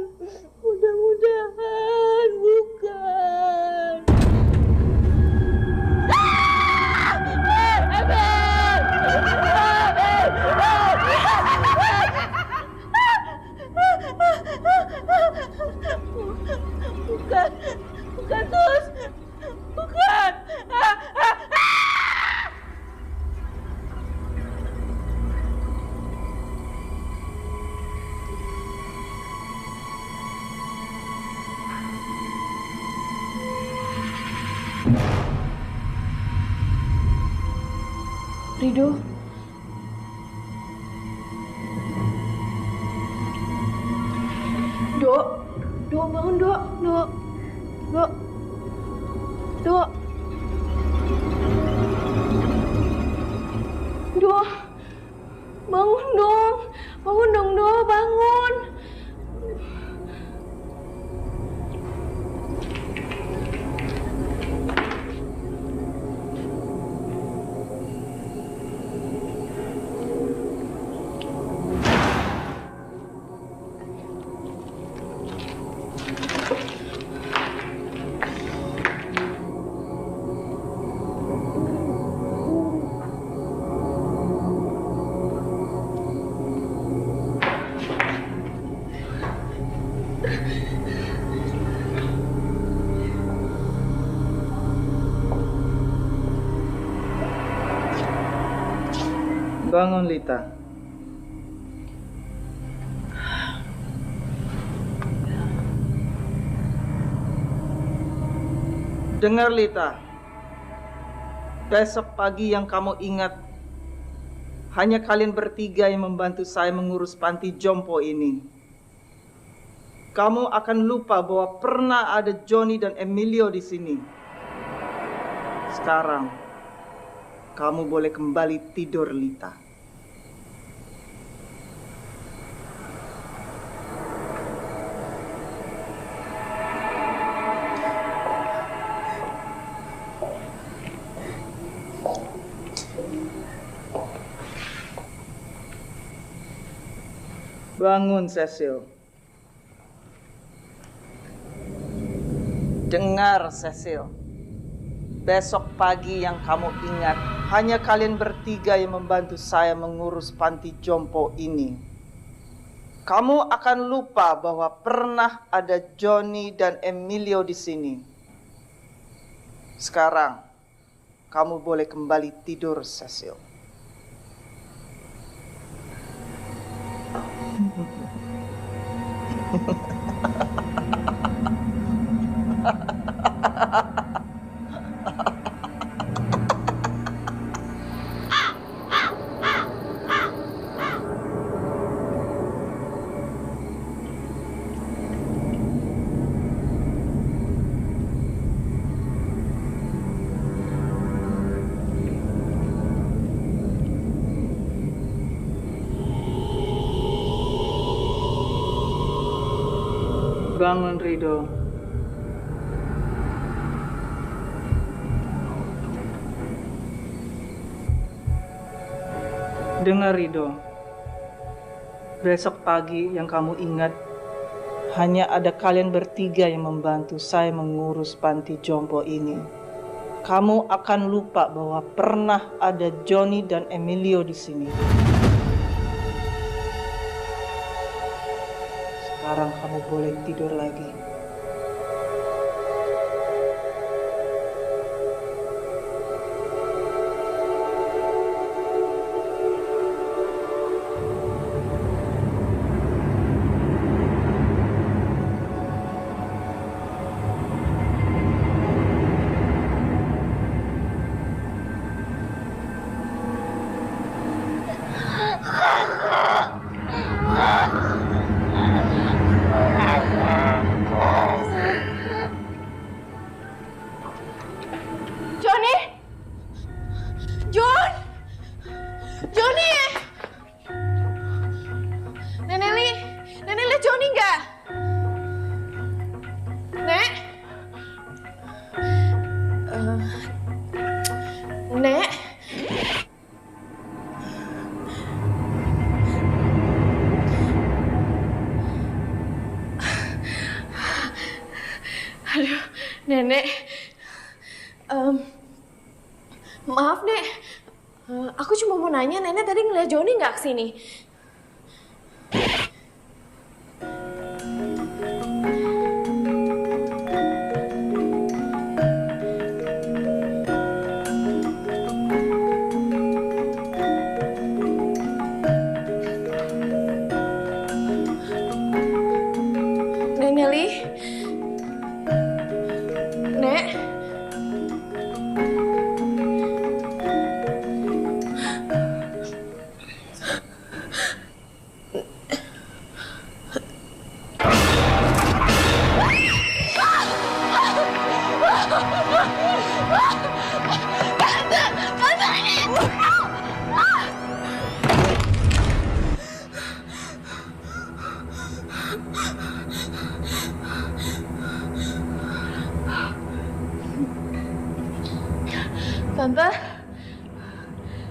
Bukan Tus, bukan. Rido. Dok, bangun, Dok. Bangun dong, Dok, bangun. Bangun, Lita. Dengar Lita, besok pagi yang kamu ingat, hanya kalian bertiga yang membantu saya mengurus panti jompo ini. Kamu akan lupa bahwa pernah ada Johnny dan Emilio di sini. Sekarang, kamu boleh kembali tidur, Lita. Bangun, Cecil. Dengar, Cecil. Besok pagi yang kamu ingat, hanya kalian bertiga yang membantu saya mengurus panti jompo ini. Kamu akan lupa bahwa pernah ada Johnny dan Emilio di sini. Sekarang, kamu boleh kembali tidur, Cecil. Bangun, Rido. Dengar, Rido. Besok pagi yang kamu ingat, hanya ada kalian bertiga yang membantu saya mengurus panti jompo ini. Kamu akan lupa bahwa pernah ada Johnny dan Emilio di sini. Sekarang kamu boleh tidur lagi. Nenek, maaf Nek, aku cuma mau nanya, Nenek tadi ngeliat Johnny nggak kesini? Nenek Li? Nek?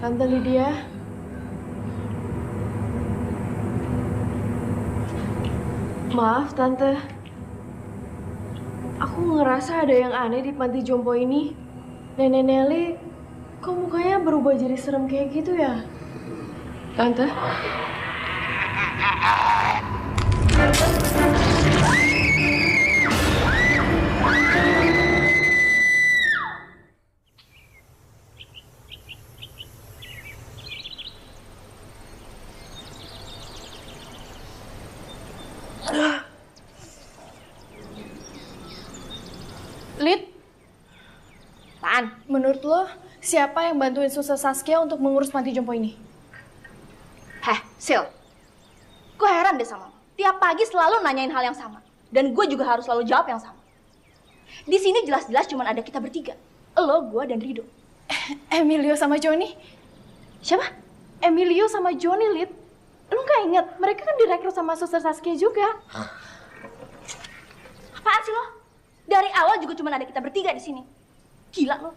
Tante Lydia. Maaf Tante, aku ngerasa ada yang aneh di panti jompo ini. Nenek Nelly, kok mukanya berubah jadi serem kayak gitu ya? Tante? Menurut lo, siapa yang bantuin Suster Saskia untuk mengurus panti jompo ini? Sil. Gue heran deh sama lo. Tiap pagi selalu nanyain hal yang sama. Dan gue juga harus selalu jawab yang sama. Di sini jelas-jelas cuma ada kita bertiga. Lo, gue, dan Rido. Emilio sama Johnny? Siapa? Emilio sama Johnny, Lid. Lu nggak inget? Mereka kan direkrut sama Suster Saskia juga. Apaan sih lo? Dari awal juga cuma ada kita bertiga di sini. Gila lo.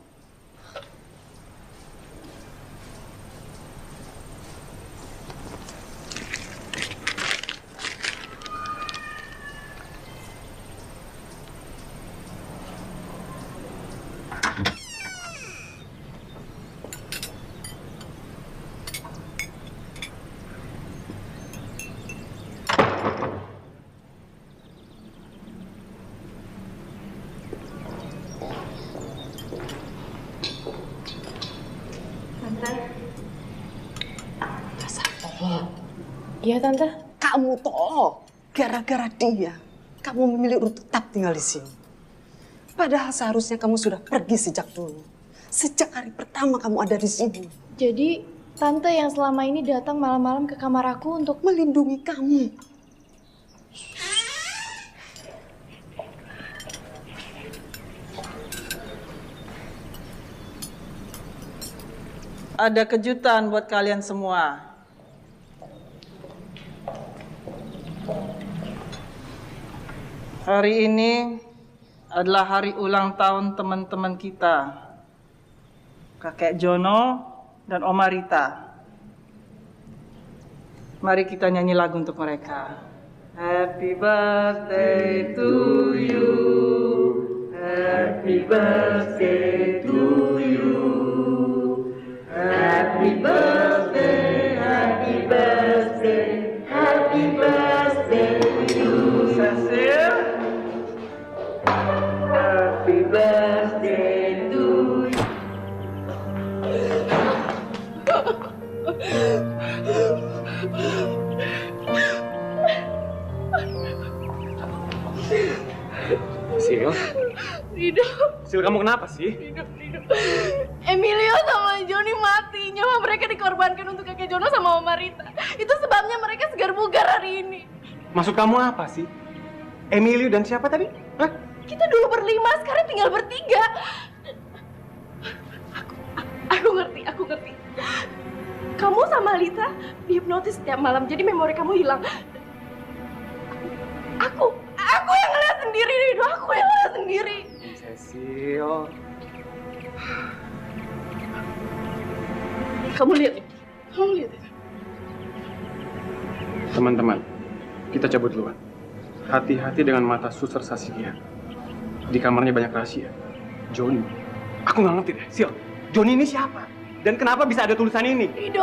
Iya, Tante. Kamu toh, gara-gara dia, kamu memilih untuk tetap tinggal di sini. Padahal seharusnya kamu sudah pergi sejak dulu. Sejak hari pertama kamu ada di sini. Jadi, Tante yang selama ini datang malam-malam ke kamar aku untuk melindungi kamu. Ada kejutan buat kalian semua. Hari ini adalah hari ulang tahun teman-teman kita. Kakek Jono dan Oma Rita. Mari kita nyanyi lagu untuk mereka. Happy birthday to you. Happy birthday to you. Happy birthday, happy birthday, happy birthday to you. Cecil. Happy birthday to you. Sil? Rido. Sil, kamu kenapa sih? Rido. Emilio sama Johnny mati. Nyawa mereka dikorbankan untuk kakek Jono sama Oma Rita. Itu sebabnya mereka segar bugar hari ini. Maksud kamu apa sih? Emilio dan siapa tadi? Hah? Kita dulu berlima, sekarang tinggal bertiga. Aku ngerti. Kamu sama Lita dihipnotis setiap malam, jadi memori kamu hilang. Aku yang ngeliat sendiri, Rido. Aku yang ngeliat sendiri. Cecil. Kamu lihat ini. Teman-teman, kita cabut duluan. Hati-hati dengan mata Suster Saskia. Di kamarnya banyak rahasia. Johnny. Aku nggak ngerti deh. Sil, Johnny ini siapa? Dan kenapa bisa ada tulisan ini? Rido,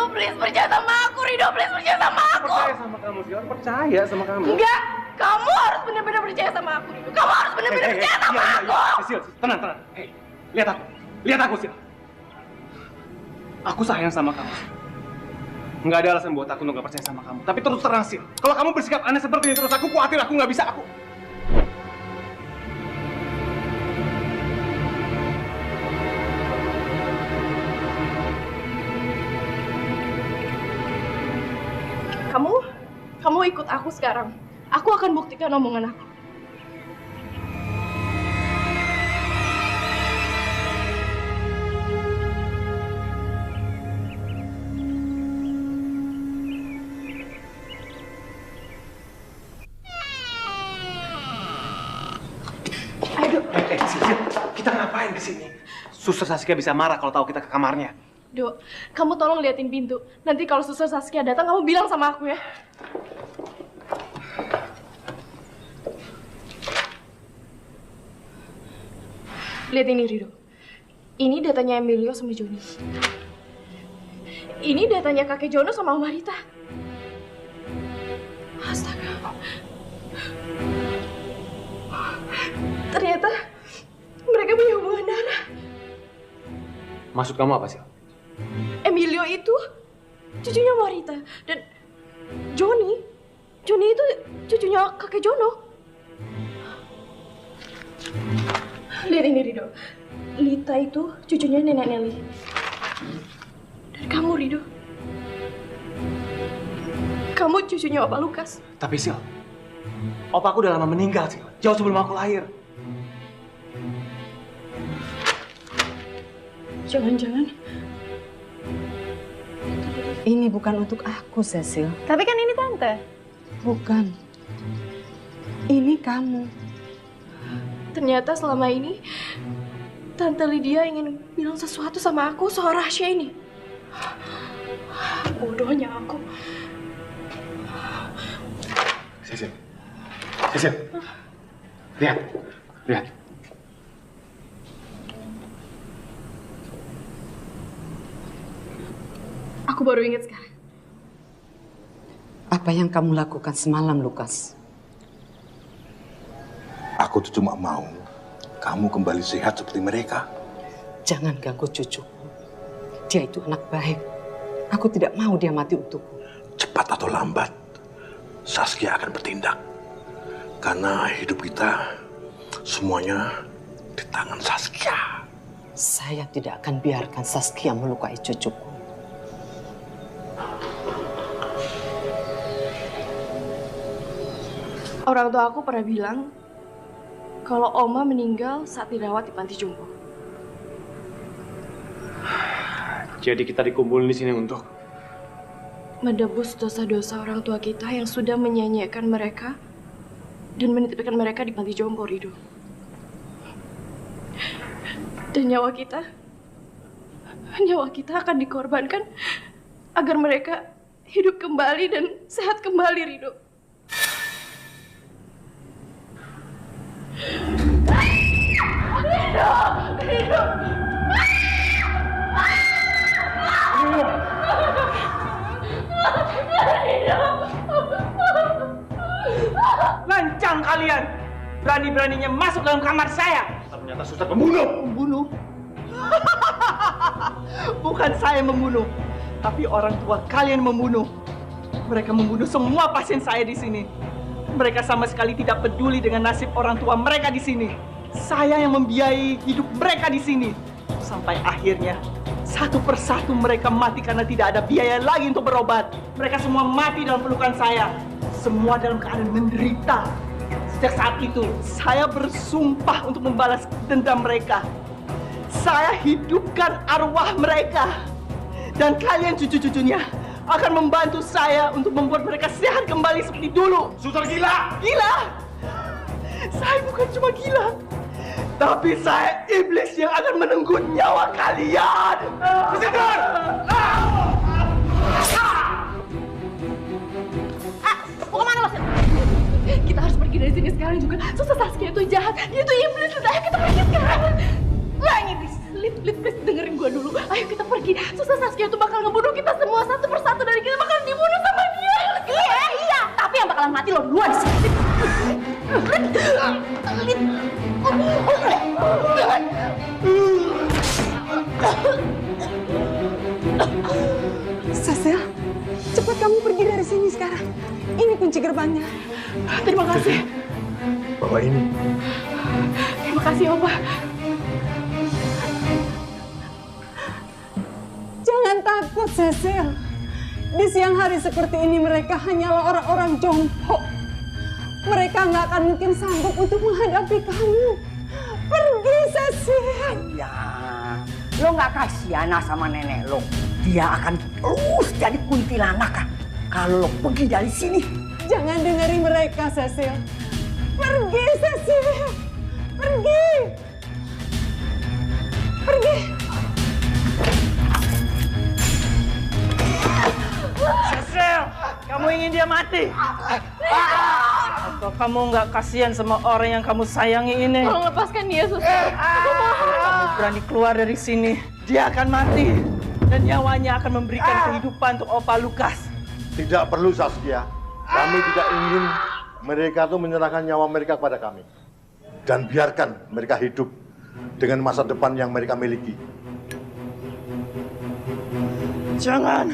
please percaya sama aku. Rido, please percaya sama aku. Percaya sama kamu, Sil. Percaya sama kamu. Enggak, kamu harus benar-benar percaya sama aku, Rido. Kamu harus benar-benar percaya sama aku. Sil, tenang. Hei, lihat aku, Sil. Aku sayang sama kamu. Nggak ada alasan buat aku nggak percaya sama kamu. Tapi terus terang, Sil. Kalau kamu bersikap aneh seperti ini terus, aku khawatir aku nggak bisa. Kamu ikut aku sekarang. Aku akan buktikan omongan aku. Sil, kita ngapain di sini? Suster Saskia bisa marah kalau tahu kita ke kamarnya. Dok, kamu tolong liatin pintu. Nanti kalau Suster Saskia datang, kamu bilang sama aku ya. Lihat ini, Rido. Ini datanya Emilio sama Johnny. Ini datanya kakek Jono sama Oma Rita. Astaga. Ternyata mereka punya hubungan darah. Maksud kamu apa sih? Emilio itu cucunya Oma Rita. Dan Johnny itu cucunya kakek Jono. Lihat ini, Rido. Lita itu cucunya Nenek Nelly. Dan kamu, Rido. Kamu cucunya Opa Lukas. Tapi Sil, opa aku udah lama meninggal, Sil. Jauh sebelum aku lahir. Jangan-jangan. Ini bukan untuk aku, Cecil. Tapi kan ini Tante. Bukan. Ini kamu. Ternyata selama ini Tante Lydia ingin bilang sesuatu sama aku soal rahasia ini. Bodohnya aku. Cecil. Cecil. Lihat. Lihat. Aku baru ingat sekarang. Apa yang kamu lakukan semalam, Lukas? Aku tuh cuma mau kamu kembali sehat seperti mereka. Jangan ganggu cucuku. Dia itu anak baik. Aku tidak mau dia mati untukku. Cepat atau lambat, Saskia akan bertindak. Karena hidup kita semuanya di tangan Saskia. Saya tidak akan biarkan Saskia melukai cucuku. Orang tua aku pernah bilang kalau Oma meninggal saat dirawat di panti jompo. Jadi kita dikumpulin di sini untuk Menebus dosa-dosa orang tua kita yang sudah menyanyiakan mereka dan menitipkan mereka di panti jompo, Rido. Dan nyawa kita akan dikorbankan agar mereka hidup kembali dan sehat kembali, Rido. Lancang kalian! Berani-beraninya masuk dalam kamar saya! Ternyata suster pembunuh! Pembunuh? Bukan saya membunuh, tapi orang tua kalian membunuh. Mereka membunuh semua pasien saya di sini. Mereka sama sekali tidak peduli dengan nasib orang tua mereka di sini. Saya yang membiayai hidup mereka di sini. Sampai akhirnya, satu persatu mereka mati karena tidak ada biaya lagi untuk berobat. Mereka semua mati dalam pelukan saya. Semua dalam keadaan menderita. Sejak saat itu, saya bersumpah untuk membalas dendam mereka. Saya hidupkan arwah mereka. Dan kalian cucu-cucunya akan membantu saya untuk membuat mereka sehat kembali seperti dulu. Suster gila! Gila! Saya bukan cuma gila, tapi saya iblis yang akan menenggut nyawa kalian. Suster! Mau kemana lo? Kita harus pergi dari sini sekarang juga. Suster Saskia itu jahat. Dia itu iblis. Ayo kita pergi sekarang. Lah iblis. Lid, please dengerin gua dulu. Ayo kita pergi. Suster Saskia itu bakal ngebunuh kita semua. Satu persatu dari kita bakal dibunuh sama dia. Iya. Tapi yang bakalan mati lo duluan sih. Saskia, cepat kamu pergi dari sini sekarang. Ini kunci gerbangnya. Terima kasih. Bawa ini. Terima kasih, Opa. Jangan takut, Cecil. Di siang hari seperti ini mereka hanyalah orang-orang jompo. Mereka nggak akan mungkin sanggup untuk menghadapi kamu. Pergi, Cecil. Ya, lo nggak kasihan sama nenek lo. Dia akan terus jadi kuntilanak kalau lo pergi dari sini. Jangan dengerin mereka, Cecil. Pergi, Cecil. Pergi. Pergi. Cecil, kamu ingin dia mati? Atau kamu nggak kasihan sama orang yang kamu sayangi ini? Tolong lepaskan dia, Suster. Kamu berani keluar dari sini, dia akan mati. Dan nyawanya akan memberikan kehidupan untuk Opa Lukas. Tidak perlu, Saskia. Kami tidak ingin mereka tuh menyerahkan nyawa mereka kepada kami. Dan biarkan mereka hidup dengan masa depan yang mereka miliki. Jangan.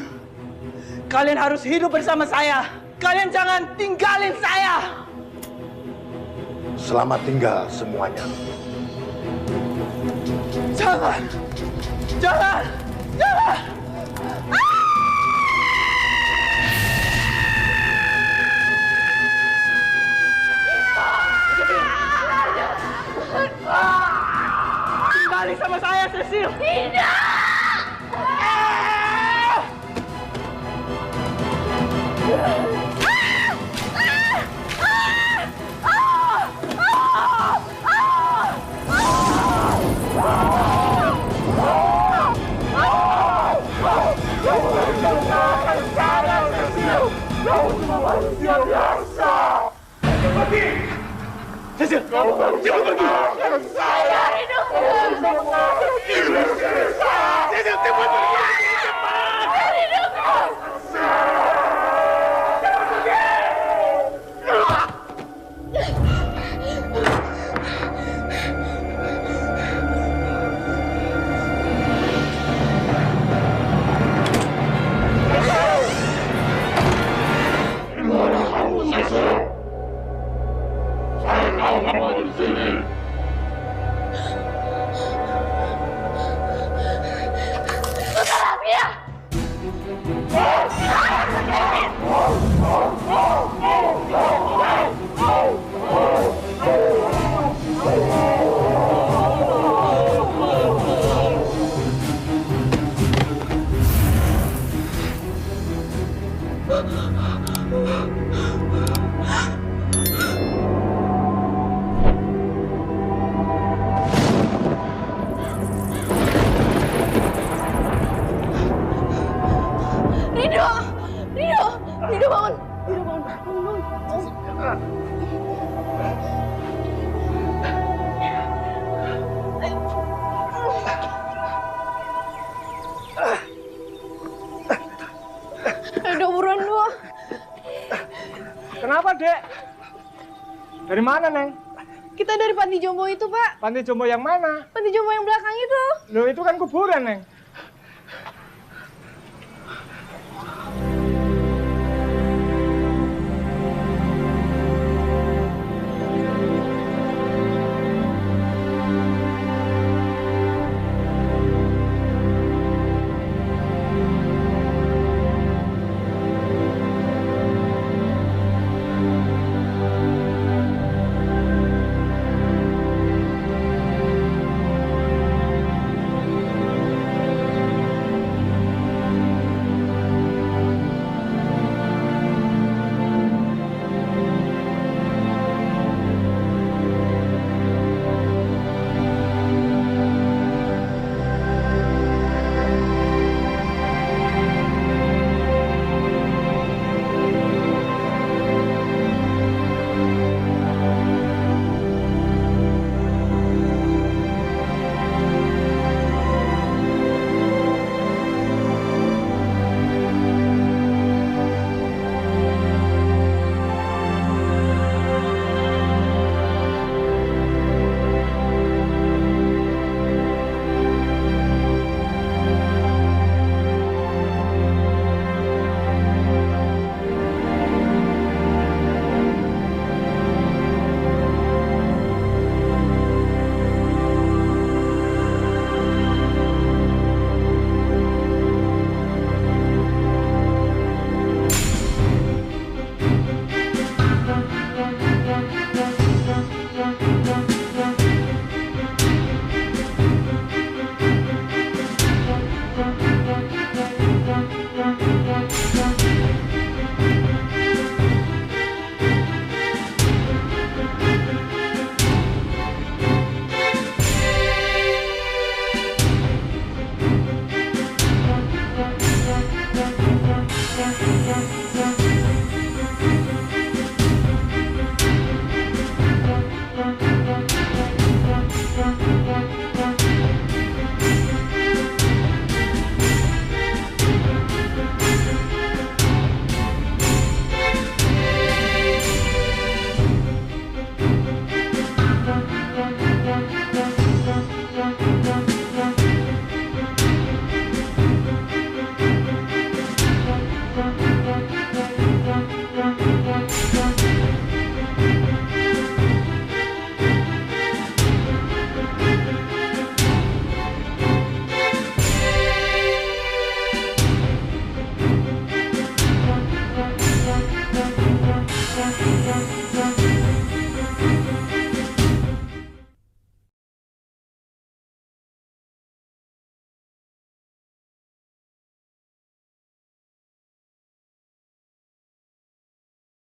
Kalian harus hidup bersama saya. Kalian jangan tinggalin saya. Selamat tinggal semuanya. Jangan! Jangan! Jangan! Kembali sama saya, Cecil! Tidak! Manusia biasa. Pergi. Cecil, jangan pergi. Saya hidup. Cecil, cepat pergi. Cepat. Hidup. Rido bangun. Rido buruan lu. Kenapa, Dek? Dari mana, Neng? Kita dari panti jompo itu, Pak. Panti jompo yang mana? Panti jompo yang belakang itu. Loh, itu kan kuburan, Neng.